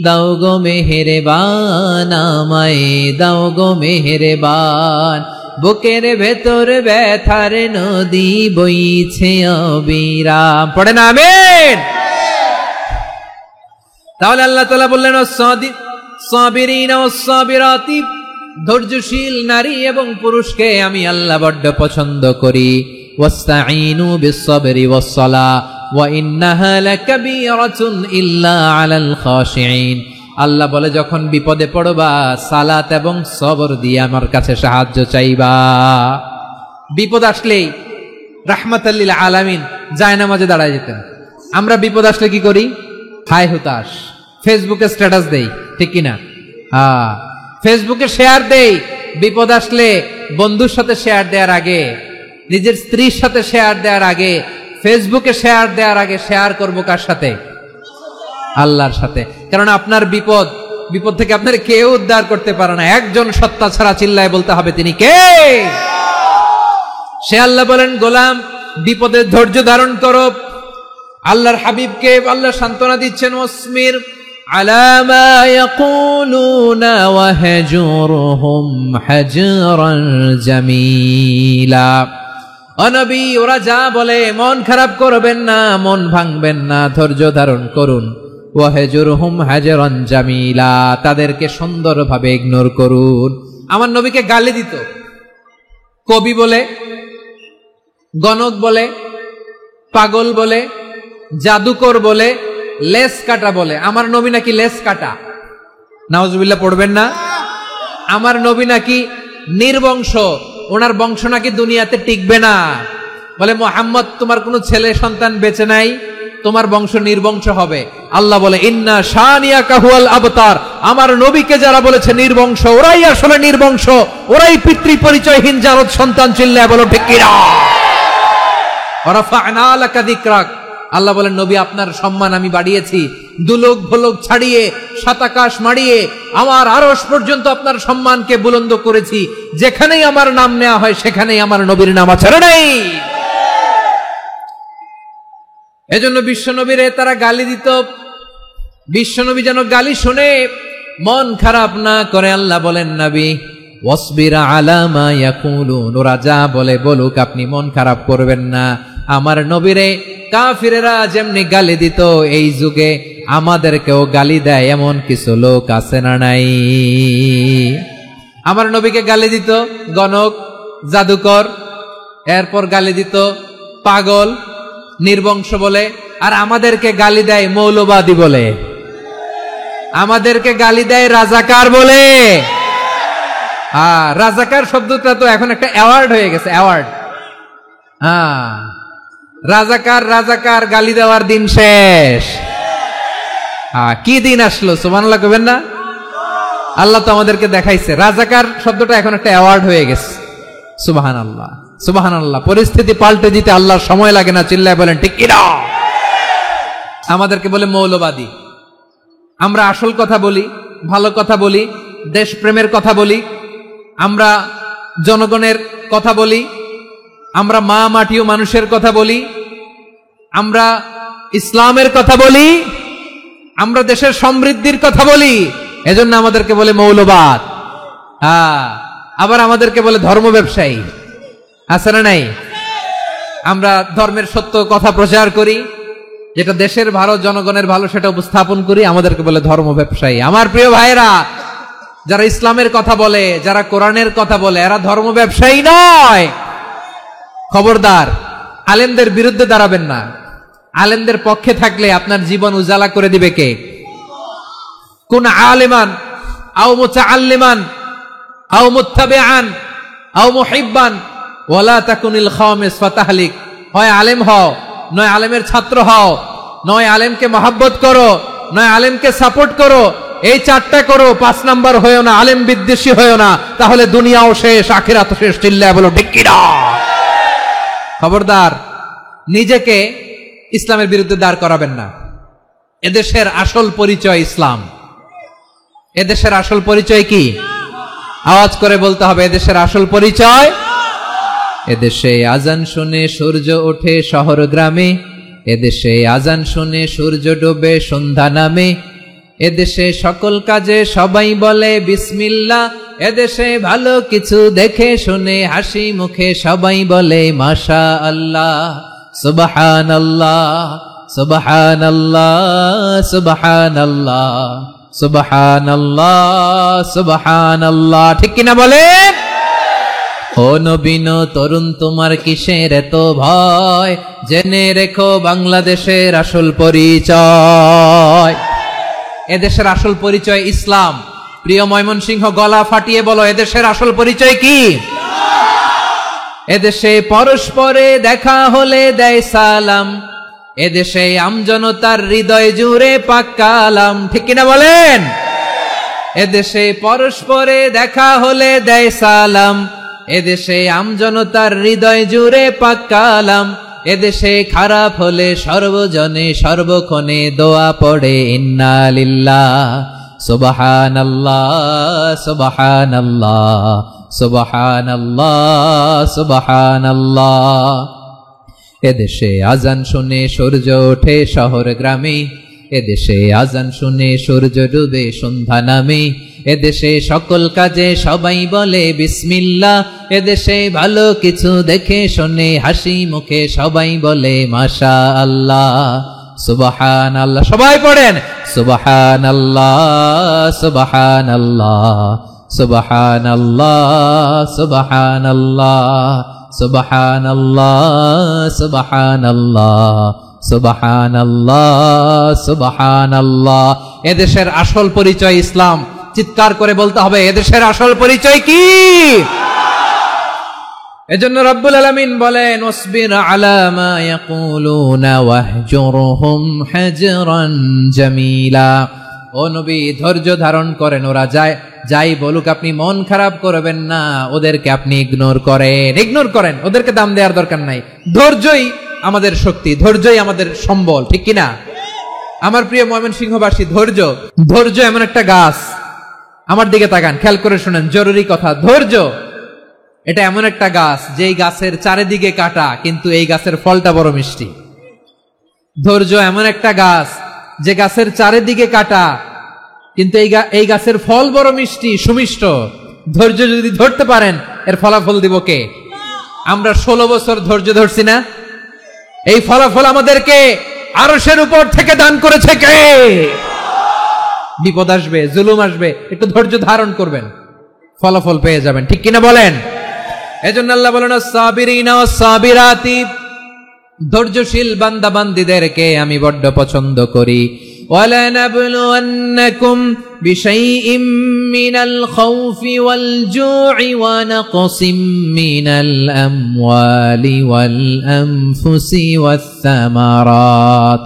দাও গো মেহেরবান, আমায় দাও গো মেহেরবান। বুকের ভেতর ব্যথার নদী বইছে অবিরাম, পড়েন আমিন। তাহলে আল্লাহ তাআলা বললেন, সাবিরিনা ওয়াস সাবিরাতি, ধৈর্যশীল নারী এবং পুরুষকে আমি আল্লাহ বড্ড পছন্দ করি। ওয়াস্তাঈনু বিস-সাবরি ওয়াস-সালাহ ওয়া ইন্নাহা লাকাবীরাতুন ইল্লা আলাল খাশিঈন। আল্লাহ বলে যখন বিপদে পড়বা সালাত এবং সবর দিয়ে আমার কাছে সাহায্য চাইবা। বিপদ আসলেই রাহমাতাল লিল আলামিন জায়নামাজে দাঁড়ায় যেতেন। আমরা বিপদ আসলে কি করি? হায় হুতাশ, ফেসবুকে স্ট্যাটাস দেই, ঠিক কিনা? ফেসবুকে শেয়ার দেই। বিপদ আসলে বন্ধুর সাথে শেয়ার দেওয়ার আগে, নিজের স্ত্রীর সাথে শেয়ার দেওয়ার আগে, ফেসবুকে শেয়ার দেওয়ার আগে শেয়ার করবো কার সাথে? আল্লাহর সাথে। কারণ আপনার বিপদ থেকে আপনার কেউ উদ্ধার করতে পারে না, একজন সত্তা ছাড়া। চিল্লায় বলতে হবে তিনি কে? সে আল্লাহ বলেন, গোলাম বিপদের ধৈর্য ধারণ করো। আল্লাহর হাবিবকে আল্লাহ সান্ত্বনা দিচ্ছেন, ওয়াসমির আলা মা ইয়াকুলুনা ওয়াহজুরহুম হাজরান জামিলা। ও নবী, ওরা যা বলে মন খারাপ করবেন না, মন ভাঙবেন না, ধৈর্য ধারণ করুন। ওয়াহজুরহুম হাজরান জামিলা, তাদেরকে সুন্দরভাবে ইগনোর করুন। আমার নবীকে গালি দিত কবি বলে, গণক বলে, পাগল বলে, জাদুকর বলে, লেস কাটা বলে। আমার নবী নাকি লেস কাটা, নাউজুবিল্লাহ পড়বেন না। আমার নবী নাকি নির্বংশ, ওনার বংশ নাকি দুনিয়াতে টিকবে না। বলে, মুহাম্মদ তোমার কোনো ছেলে সন্তান বেঁচে নাই, তোমার বংশ নির্বংশ হবে। আল্লাহ বলে, ইন্না শানিয়াকা হুয়াল আবতার। আমার নবীকে যারা বলেছে নির্বংশ, ওরাই আসলে নির্বংশ, ওরাই পিতৃ পরিচয়হীন জারদ সন্তান। চিল্লায় বলো ঠিক কিনা? ওয়ারাফা'না লাকা যিকরাক। আল্লাহ বলেন, নবী আপনার সম্মান আমি বাড়িয়েছি, দুলোক ভোলোক ছাড়িয়ে, সাত আকাশ মাড়িয়ে আমার আরশ পর্যন্ত আপনার সম্মানকে বুলন্দ করেছি। যেখানেই আমার নাম নেওয়া হয় সেখানেই আমার নবীর নাম আছে নাই। এজন্য বিশ্বনবীরে তারা গালি দিত। বিশ্বনবী যেন গালি শুনে মন খারাপ না করে। আল্লাহ বলেন, নবী ওয়াসবির আলা মা ইয়াকুলুন, ওরা যা বলে বলুক, আপনি মন খারাপ করবেন না। আমার নবীরে কাফিরেরা যেমনি গালি দিত, এই যুগে আমাদেরকেও গালি দেয় এমন কিছু লোক আছে না নাই? আমার নবীকে গালি দিত গণক, জাদুকর, এরপর গালি দিত পাগল, নির্বংশ বলে। আর আমাদেরকে গালি দেয় মৌলবাদী বলে, আমাদেরকে গালি দেয় রাজাকার বলে। রাজাকার শব্দটা তো এখন একটা অ্যাওয়ার্ড হয়ে গেছে, অ্যাওয়ার্ড। রাজাকার রাজাকার গালি দেওয়ার দিন শেষ। কি দিন আসলো? সুবহানাল্লাহ কইবেন না? আল্লাহ তো আমাদেরকে দেখাইছে রাজাকার শব্দটা এখন একটা অ্যাওয়ার্ড হয়ে গেছে। সুবহানাল্লাহ, সুবহানাল্লাহ। পরিস্থিতি পাল্টে দিতে আল্লাহর সময় লাগে না। চিল্লায় বলেন ঠিক কিনা? আমাদেরকে বলে মৌলবাদী। আমরা আসল কথা বলি, ভালো কথা বলি, দেশপ্রেমের কথা বলি, আমরা জনগণের কথা বলি, আমরা মা মাটি ও মানুষের কথা বলি, আমরা ইসলামের কথা বলি, আমরা দেশের সমৃদ্ধির কথা বলি। এজন্য আমাদেরকে বলে মৌলবাদ। আবার আমাদেরকে বলে ধর্ম ব্যবসায়ী। আছে না নাই? আমরা ধর্মের সত্য কথা প্রচার করি, যেটা দেশের ভালো, জনগণের ভালো, সেটা উপস্থাপন করি, আমাদেরকে বলে ধর্ম ব্যবসায়ী। আমার প্রিয় ভাইরা, যারা ইসলামের কথা বলে, যারা কোরআনের কথা বলে, এরা ধর্ম ব্যবসায়ী নয়। খবরদার, আলেমদের বিরুদ্ধে দাঁড়াবেন না। আলেমদের পক্ষে থাকলে আপনার জীবন উজালা করে দিবে কে? কোন আলেমান আও মুতাআল্লিমান আও মুত্তাবিআন আও মুহিব্বান ওয়ালা তাকুনিল খামিস ফাতাহলিক। হয় আলেম হও, নয় আলেমের ছাত্র হও, নয় আলেমকে মহব্বত করো, নয় আলেমকে সাপোর্ট করো। এই চারটা করো, 5 নাম্বার হয়েও না, আলেম বিদ্বেষী হয়েও না, তাহলে দুনিয়াও শেষ, আখিরাতও শেষ। চিল্লায় বলো ঠিক কিনা? খবরদার, নিজেকে ইসলামের বিরুদ্ধে দাঁড় করাবেন না। এদেশের আসল পরিচয় ইসলাম। এদেশের আসল পরিচয় কি? আওয়াজ করে বলতে হবে, এদেশের আসল পরিচয়। এদেশে আজান শুনে সূর্য ওঠে শহর গ্রামে, এদেশে আজান শুনে সূর্য ডোবে সন্ধ্যা নামে, এদেশে সকল কাজে সবাই বলে বিসমিল্লাহ, এদেশে ভালো কিছু দেখে শুনে হাসি মুখে সবাই বলে মাশা আল্লাহ, সুবহানাল্লাহ, সুবহানাল্লাহ, সুবহানাল্লাহ, সুবহানাল্লাহ, সুবহানাল্লাহ। ঠিক কিনা বলেন? ও নবীন তরুণ, তোমার কিসের এত ভয়? জেনে রেখো বাংলাদেশের আসল পরিচয়। এদেশের আসল পরিচয় ইসলাম। প্রিয় ময়মনসিংহ, গলা ফাটিয়ে বলো, এদেশের আসল পরিচয় কি? এদেশে পরস্পরে দেখা হলে দেয় সালাম, এদেশে আমজনতার হৃদয় জুড়ে পাক কালাম। ঠিক কিনা বলেন? এদেশে পরস্পরে দেখা হলে দেয় সালাম, এদেশে আমজনতার হৃদয় জুড়ে পাক কালাম। এদেশে খারাপ হলে সর্বজনে সর্বক্ষণে দোয়া পড়ে ইন্না লিল্লাহ সুবহানাল্লাহ সুবহানাল্লাহ সুবহানাল্লাহ সুবহানাল্লাহ। এদেশে আজান শুনে সূর্য ওঠে শহর গ্রামে, এদেশে আজান শুনে সূর্য ডুবে সন্ধ্যা নামে। এদেশে সকল কাজে সবাই বলে বিসমিল্লাহ, এদেশে ভালো কিছু দেখে শুনে হাসি মুখে সবাই বলে মাশাআল্লাহ সুবহানাল্লাহ। সবাই পড়েন সুবহানাল্লাহ সুবহানাল্লাহ সুবহানাল্লাহ সুবহানাল্লাহ সুবহানাল্লাহ সুবহানাল্লাহ সুবহানাল্লাহ সুবহানাল্লাহ। এদেশের আসল পরিচয় ইসলাম। চিৎকার করে বলতে হবে, এদেশের আসল পরিচয় কি? এজন্য রব্বুল আলামিন বলেন, ওয়াসবির আলা মা ইয়াকুলুনা ওয়াহজুরহুম হাজরান জামিলা। ও নবী, ধৈর্য ধারণ করেন, ওরা যাই বলুক আপনি মন খারাপ করবেন না, ওদেরকে আপনি ইগনোর করেন, ওদেরকে দাম দেওয়ার দরকার নাই। ধৈর্যই আমাদের শক্তি, ধৈর্যই আমাদের সম্বল। ঠিক কিনা? আমার প্রিয় ময়মনসিংহবাসী, ধৈর্য এমন একটা গাছ। আমার দিকে তাকান, খেয়াল করে শুনেন, জরুরি কথা। ধৈর্য এটা এমন একটা গাছ যেই গাছের চারিদিকে কাটা, কিন্তু এই গাছের ফলটা বড় মিষ্টি। ধৈর্য এমন একটা গাছ যে গাছের চারিদিকে কাটা, কিন্তু এই গাছের ফল বড় মিষ্টি, সুমিষ্ট। ধৈর্য যদি ধরতে পারেন, এর ফলাফল দিব কে? আমরা 16 বছর ধৈর্য ধরছি না? এই ফলাফল আমাদেরকে আরশের উপর থেকে দান করেছে কে? বিপদ আসবে, জুলুম আসবে, একটু ধৈর্য ধারণ করবেন, ফলাফল পেয়ে যাবেন। ঠিক কিনা বলেন? এজন্য আল্লাহ বলেন, আস-সাবিরিনা ওয়াস-সাবিরাতি, ধৈর্যশীল বান্দা বান্দীদেরকে আমি বড্ড পছন্দ করি। وَلَنَبْلُوَنَّكُمْ بِشَيْءٍ مِّنَ الْخَوْفِ وَالْجُوعِ وَنَقْصٍ مِّنَ الْأَمْوَالِ وَالْأَنفُسِ وَالثَّمَرَاتِ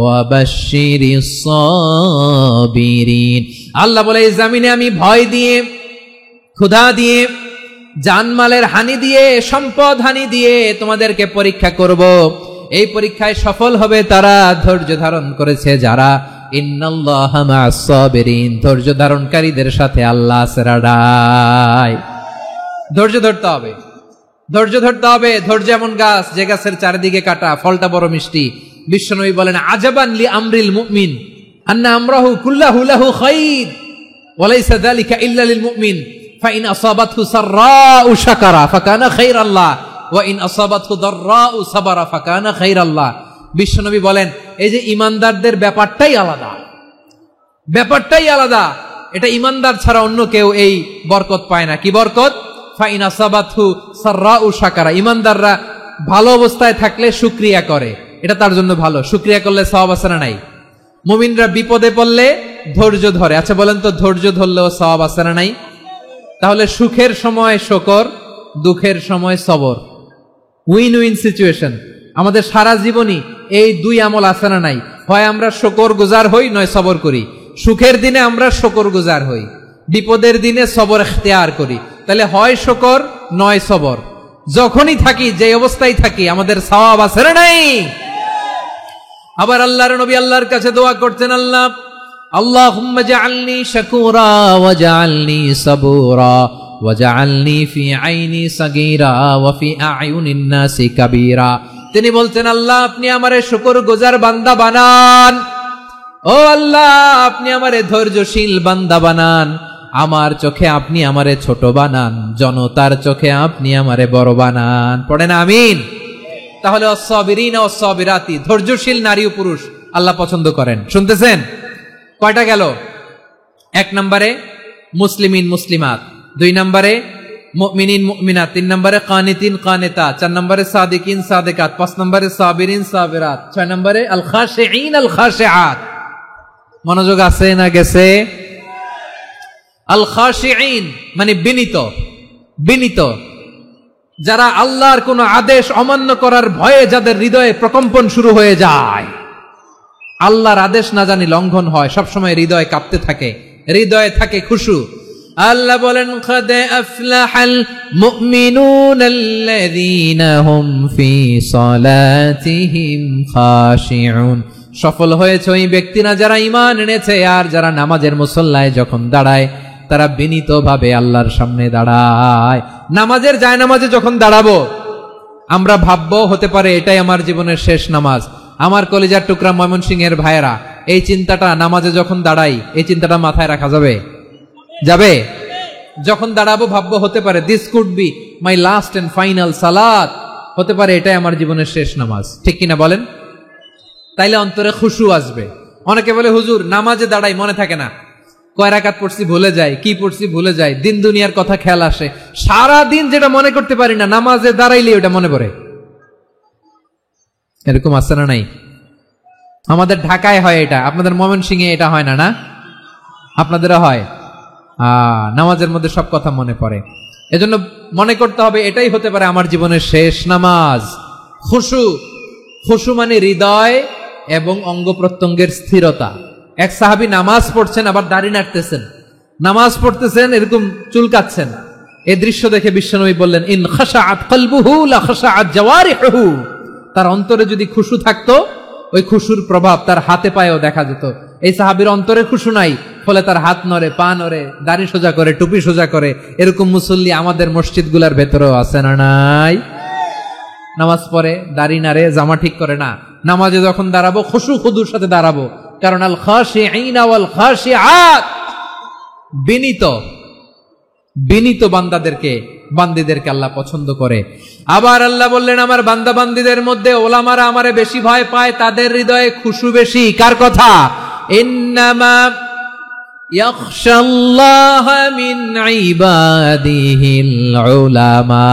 وَبَشِّرِ الصَّابِرِينَ। আল্লাহ বলে, এই জমিনে আমি ভয় দিয়ে, ক্ষুধা দিয়ে, জানমালের হানি দিয়ে, সম্পদ হানি দিয়ে তোমাদেরকে পরীক্ষা করব। এই পরীক্ষায় সফল হবে তারা ধৈর্য ধারণ করেছে যারা। ইন্নাল্লাহা মা'আস সাবিরিন, ধৈর্য ধারণকারীদের সাথে আল্লাহ আছে রাডাই। ধৈর্য ধরতে হবে, ধৈর্য ধরতে হবে। ধৈর্য এমন গাছ যে গাছের চারিদিকে কাটা, ফলটা বড় মিষ্টি। বিশ্বনবী বলেন, আজাবান লি আমরিল মুমিন আন্না আমরাহু কুল্লাহু লাহু খাইর ওয়া লাইসা যালিকা ইল্লা লিল মুমিন ফাইন আসাবাতহু সাররাউ শাকারা ফাকানা খাইরাল্লাহ ওয়া ইন আসাবাতহু দাররাউ সাবারা ফাকানা খাইরাল্লাহ। বিশ্বনবী বলেন, এই যে ঈমানদারদের ব্যাপারটাই আলাদা, ব্যাপারটাই আলাদা। এটা ঈমানদার ছাড়া অন্য কেউ এই বরকত পায় না। কি বরকত? ফাইন আসাবাতহু সাররাউ শাকারা। ঈমানদাররা ভালো অবস্থায় থাকলে শুকরিয়া করে, এটা তার জন্য ভালো। শুকরিয়া করলে সওয়াব আছে না নাই? মুমিনরা বিপদে পড়লে ধৈর্য ধরে। আচ্ছা বলেন তো, ধৈর্য ধরলেও সওয়াব আছে না নাই? তাহলে সুখের সময় শুকর, দুঃখের সময় সবর, উইন উইন সিচুয়েশন। আমাদের সারা জীবনই এই দুই আমল আছে না নাই? হয় আমরা শুকর গুজার হই, নয় সবর করি। সুখের দিনে আমরা শুকর গুজার হই, বিপদের দিনে সবর ইখতিয়ার করি। তাহলে হয় শুকর নয় সবর। যখনই থাকি, যে অবস্থায় থাকি, আমাদের সওয়াব আছে না নাই? আবার আল্লাহর নবী আল্লাহর কাছে দোয়া করতেন, আল্লাহুম্মা জাআলনি শাকুরা ওয়া জাআলনি সাবুরা ওয়া জাআলনি ফি আইনি সাগীরা ওয়া ফি আ'য়ুনিন নাসি কাবীরা। তিনি বলতেন, আল্লাহ আপনি আমারে শুকরগুজার বান্দা বানান, ও আল্লাহ আপনি আমারে ধৈর্যশীল বান্দা বানান, আমার চোখে আপনি আমারে ছোট বানান, জনতার চোখে আপনি আমারে বড় বানান। পড়েন আমিন। তাহলে আস-সাবিরিনা ওয়াস-সাবিরাতি, ধৈর্যশীল নারী ও পুরুষ আল্লাহ পছন্দ করেন। শুনতেছেন? কয়টা গেল? 1 নম্বরে মুসলিমিন মুসলিমাত, 2 নম্বরে মুমিনিন মুমিনাত, 3 নম্বরে কানিতিন কানিতাত, 4 নম্বরে সাদিকিন সাদিকাত, 5 নম্বরে সাবিরিন সাবিরাত, 6 নম্বরে আল খাশিঈন আল খাশিআত। মনোযোগ আছে না গেছে? আল খাশিঈন মানে বিনীত, বিনীত, যারা আল্লাহর কোন আদেশ অমান্য করার ভয়ে যাদের হৃদয়ে প্রকম্পন শুরু হয়ে যায়, আল্লাহর আদেশ না জানি লঙ্ঘন হয়, সবসময় হৃদয় কাঁপতে থাকে, হৃদয়ে থাকে খুশু। আল্লাহ বলেন قد أفلح المؤمنون الذين هم في صلاتهم خاشعون। সফল হয়েছে ওই ব্যক্তিরা যারা ঈমান এনেছে আর যারা নামাজের মুসল্লায় যখন দাঁড়ায় তারা বিনীতভাবে আল্লাহর সামনে দাঁড়ায়। নামাজের জায়নামাজে যখন দাঁড়াবো আমরা ভাববো হতে পারে এটাই আমার জীবনের শেষ নামাজ। আমার কলিজার টুকরা ময়মনসিংহের ভাইয়েরা, এই চিন্তাটা নামাজে যখন দাঁড়াই, এই চিন্তাটা মাথায় রাখা যাবে? যাবে? যখন দাঁড়াবো ভাববো হতে পারে this could be my last and final সালাত, হতে পারে এটাই আমার জীবনের শেষ নামাজ। ঠিক কিনা বলেন? তাইলে অন্তরে খুশু আসবে। অনেকে বলে হুজুর নামাজে দাঁড়াই মনে থাকে না, কয় রাকাত পড়ছি ভুলে যাই, কি পড়ছি ভুলে যাই, দিন দুনিয়ার কথা খেয়াল আসে, সারা দিন যেটা মনে করতে পারি না নামাজে দাঁড়াইলে ওটা মনে পড়ে। এরকম আছে না নাই? আমাদের ঢাকায় হয় এটা, আপনাদের ময়মনসিংহে এটা হয় না? না আপনাদেরও হয়? নামাজের মধ্যে সব কথা মনে পড়ে। এজন্য মনে করতে হবে এটাই হতে পারে আমার জীবনের শেষ নামাজ। খুশু, খুশু মানে হৃদয় এবং অঙ্গ প্রত্যঙ্গের স্থিরতা। এক সাহাবী নামাজ পড়ছেন আবার দাড়ি নাড়তেছেন, নামাজ পড়তেছেন এরকম চুলকাচ্ছেন। এই দৃশ্য দেখে বিশ্বনবী বললেন ইন খাশাআত কলবুহু লা খাশাআত জাওয়ারিহু। তার অন্তরে যদি খুশু থাকতো ওই খুশুর প্রভাব তার হাতে পায়েও দেখা যেত। এই সাহাবীর অন্তরে খুশু নাই, ফলে তার হাত নড়ে, পা নড়ে, দাড়ি সোজা করে, টুপি সোজা করে। এরকম মুসল্লি আমাদের মসজিদগুলোর ভেতরেও আছে না নাই? নামাজ পড়ে, দাড়ি নাড়ে, জামা ঠিক করে না, নামাজে যখন দাঁড়াবো খুশু খুদুর সাথে দাঁড়াবো। কারণ আল খাশিঈনা ওয়াল খাশিআত, বিনীত, বিনীত বান্দিদেরকে আল্লাহ পছন্দ করে। আবার আল্লাহ বললেন আমার বান্দা বান্দিদের মধ্যে ওলামারা আমারে বেশি ভয় পায়, তাদের হৃদয়ে খুশু বেশি। কার কথা? ইন্নামা ইয়াখশাল্লাহা মিন ইবাদিহিল উলামা।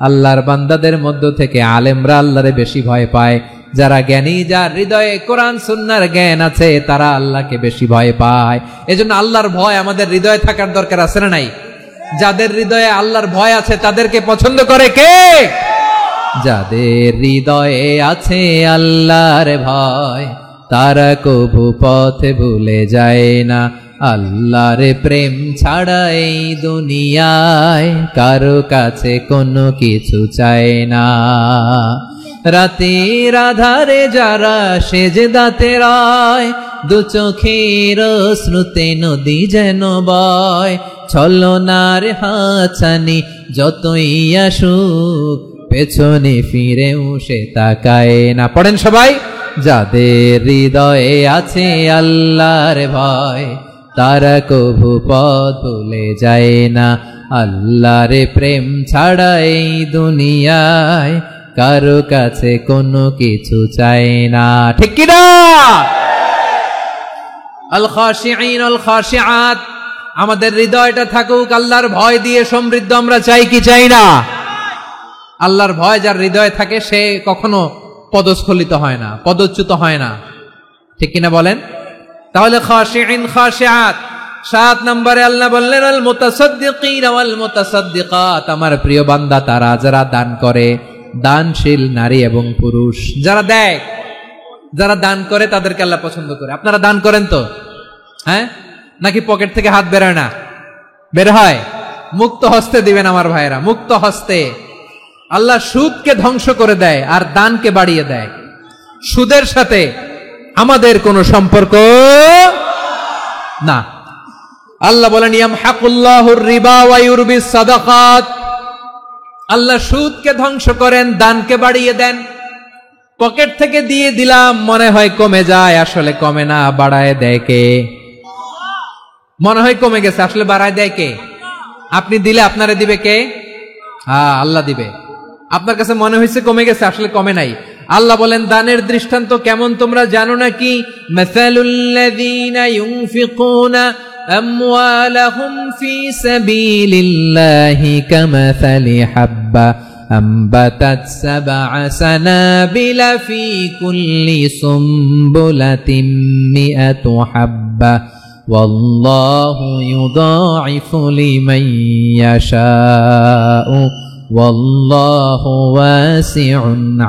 আল্লাহর বান্দাদের মধ্য থেকে আলেমরা আল্লাহরে বেশি ভয় পায়। যারা জ্ঞানী, যার হৃদয়ে কোরআন সুন্নাহর জ্ঞান আছে, তারা আল্লাহকে বেশি ভয় পায়। এজন্য আল্লাহর ভয় আমাদের হৃদয়ে থাকার দরকার আছে না নাই? যাদের হৃদয়ে আল্লাহর ভয় আছে তাদেরকে পছন্দ করে কে? যাদের হৃদয়ে আছে আল্লাহর ভয় তারা কভু পথ ভুলে যায় না। আল্লাহর প্রেম ছাড়া এই দুনিয়ায় কারো কাছে কোনো কিছু চায় না। রাতের আধারে যারা সেজদাতে রয়, দু চোখের শ্রুতে নদী যেন বয়। ছলনার হাতছানি যতই আসুক পেছনে ফিরেও সে তাকায় না। পড়েন সবাই। যাদের হৃদয়ে আছে আল্লাহর ভয় তারা কভু পথ ভুলে যায় না। আল্লাহর প্রেম ছাড়া এই দুনিয়ায় কারো কাছে কোনো কিছু চায় না। ঠিক কি না? আল খাশিঈন আল খাশিআত, আমাদের হৃদয়টা থাকুক আল্লাহর ভয় দিয়ে সমৃদ্ধ। আমরা চাই কি চাই না? আল্লাহর ভয় যার হৃদয়ে থাকে সে কখনো পদস্খলিত হয় না, পদচ্যুত হয় না। ঠিক কিনা বলেন? তাহলে খাশিঈন খাশিআত। 7 নম্বরে আল্লাহ বললেন আল মুতাসাদ্দিকিন ওয়াল মুতাসাদ্দিকাত, আমার প্রিয় বান্দা তারা যারা দান করে, দানশীল নারী এবং পুরুষ যারা দেয়, যারা দান করে তাদেরকে আল্লাহ পছন্দ করে। আপনারা দান করেন তো? হ্যাঁ, নাকি পকেট থেকে হাত বেরোয় না? বের হয়। মুক্ত হস্তে দিবেন আমার ভাইরা, মুক্ত হস্তে। আল্লাহ সুদকে ধ্বংস করে দেয় আর দানকে বাড়িয়ে দেয়। সুদের সাথে আমাদের কোনো সম্পর্ক না। আল্লাহ বলেন ইয়ামহাকুল্লাহুর রিবা ওয়া ইউরবিস সাদাকাত, আল্লাহ সুদকে ধ্বংস করেন, দানকে বাড়িয়ে দেন। পকেট থেকে দিয়ে দিলাম মনে হয় কমে যায়, আসলে কমে না, বাড়ায় দেয় কে? মনে হয় কমে গেছে, আসলে বাড়ায় দেয় কে? আপনি দিলে আপনারে দিবে কে? হ্যাঁ, আল্লাহ দিবে। আপনার কাছে মনে হয়েছে কমে গেছে, আসলে কমে নাই। আল্লাহ বলেন দানের দৃষ্টান্ত কেমন তোমরা জানো নাকি? মাসালুল্লাযীনা ইউনফিকুনা আমওয়ালাহুম ফি সাবিলিল্লাহি কামাসালি হাব্বা أنبتت 7 سنابل في كل سنبلة 100 حبة والله يضاعف لمن يشاء والله واسع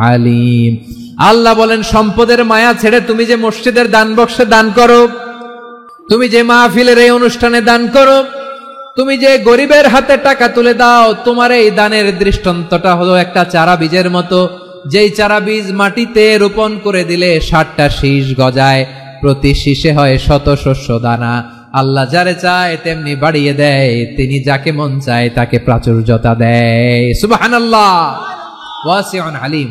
عليم। আল্লাহ বলেন সম্পদের মায়া ছেড়ে তুমি যে মসজিদের দান বক্সে দান করো, তুমি যে মাহফিলের এই অনুষ্ঠানে দান করো, তুমি যে গরিবের হাতে টাকা তুলে দাও, তোমার এই দানের দৃষ্টান্তটা হলো একটা চারা বীজের মতো, যেই চারা বীজ মাটিতে রোপণ করে দিলে 60টা শীষ গজায়, প্রতি শীষে হয় 100 শস্য দানা। আল্লাহ যারে চায় তেমনি বাড়িয়ে দেয়, তিনি যাকে মন চায় তাকে প্রাচুর্যতা দেয়। সুবহানাল্লাহ, ওয়াসিউন আলিম।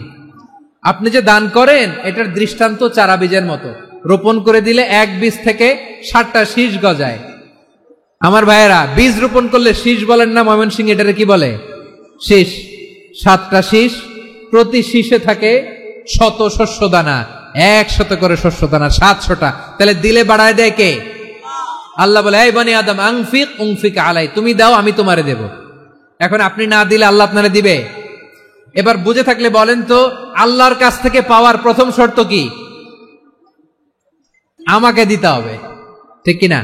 আপনি যে দান করেন এটার দৃষ্টান্ত চারা বীজের মতো, রোপণ করে দিলে এক বীজ থেকে 60টা শীষ গজায়। আমার ভাইয়েরা, বীজ রোপণ করলে শীষ বলেন না ময়মনসিংহ, এটারে কি বলে? শীষ। 7টা শীষ, প্রতি শীষে থাকে 100 শস্য দানা, 100 করে শস্য দানা, 700টা। তাহলে দিলে বাড়ায় দেয় কে? আল্লাহ বলে, এই বনি আদম আনফিক উনফিক আলাই, তুমি দাও আমি তোমারে দেব। এখন আপনি না দিলে আল্লাহ আপনারে দিবে? এবার বুঝে থাকলে বলেন তো, আল্লাহর কাছ থেকে পাওয়ার প্রথম শর্ত কি? আমাকে দিতে হবে, ঠিক কিনা?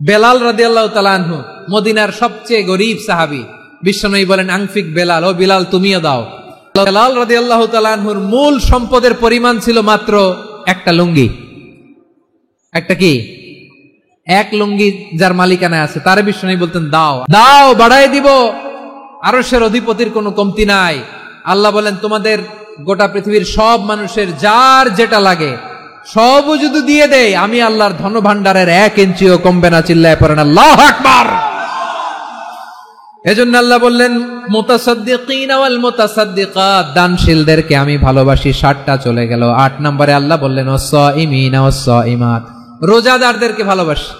বেলাল রাদিয়াল্লাহু তাআলা আনহু, মদিনার সবচেয়ে গরীব সাহাবী, বিশ্বনবী বলেন আনফিক বেলাল, ও বেলাল তুমিও দাও। বেলাল রাদিয়াল্লাহু তাআলা আনহুর মূল সম্পদের পরিমাণ ছিল মাত্র একটা লুঙ্গি। একটা কি? এক লুঙ্গি যার মালিকানায় আছে, তারে বিশ্বনবী বলতেন দাও দাও, বাড়ায় দিব। আরশের অধিপতির কোনো কমতি নাই। আল্লাহ বলেন, তোমাদের গোটা পৃথিবীর সব মানুষের যার যেটা লাগে সবও যদি দিয়ে দেয়, আমি আল্লাহর ধন ভান্ডারের 1 ইঞ্চিও কমবে না। চিল্লায় পড়েন আল্লাহু আকবার। এজন্য আল্লাহ বললেন, মুতাসাদ্দিকিন ওয়াল মুতাসাদ্দিকাত, দানশীলদেরকে আমি ভালোবাসি। 60টা চলে গেল। 8 নম্বরে আল্লাহ বললেন, ওয়াস-সাইমিন ওয়াস-সাইমাত, রোজাদারদেরকে ভালোবাসি।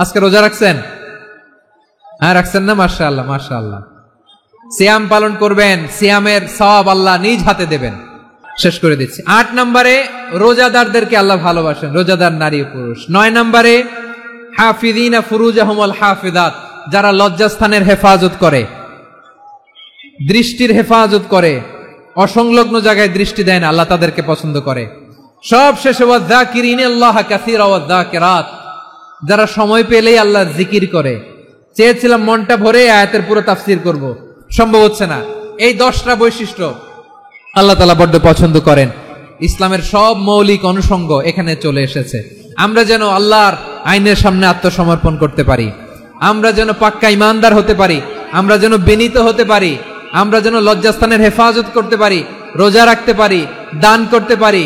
আজকে রোজা রাখছেন? হ্যাঁ, রাখছেন না? মাশাআল্লাহ মাশাআল্লাহ। সিয়াম পালন করবেন, সিয়ামের সওয়াব আল্লাহ নিজ হাতে দেবেন। শেষ করে দিচ্ছি। 8 নম্বরে রোজাদারদেরকে আল্লাহ ভালোবাসেন, রোজাদার নারী ও পুরুষ। 9 নম্বরে হাফিযিনা ফুরুজাহুম ওয়াল হাফিযাত, যারা লজ্জাস্থানের হেফাজত করে, দৃষ্টির হেফাজত করে, অসংলগ্ন জায়গায় দৃষ্টি দেয় না, আল্লাহ তাদেরকে পছন্দ করে। সব শেষে ওয়াযাকিরিনাল্লাহ কাসীরা ওয়াযাকিরাত, যারা সময় পেলেই আল্লাহর জিকির করে। চেয়েছিলাম মনটা ভরে আয়াতের পুরো তাফসীর করব, সম্ভব হচ্ছে না। এই 10টা বৈশিষ্ট্য আল্লাহ তাআলা বড্ড পছন্দ করেন। ইসলামের সব মৌলিক অনুষঙ্গ এখানে চলে এসেছে। আমরা যেন আল্লাহর আইনের সামনে আত্মসমর্পণ করতে পারি, আমরা যেন পাক্কা ইমানদার হতে পারি, আমরা যেন বিনীত হতে পারি, আমরা যেন লজ্জাস্থানের হেফাজত করতে পারি, রোজা রাখতে পারি, দান করতে পারি,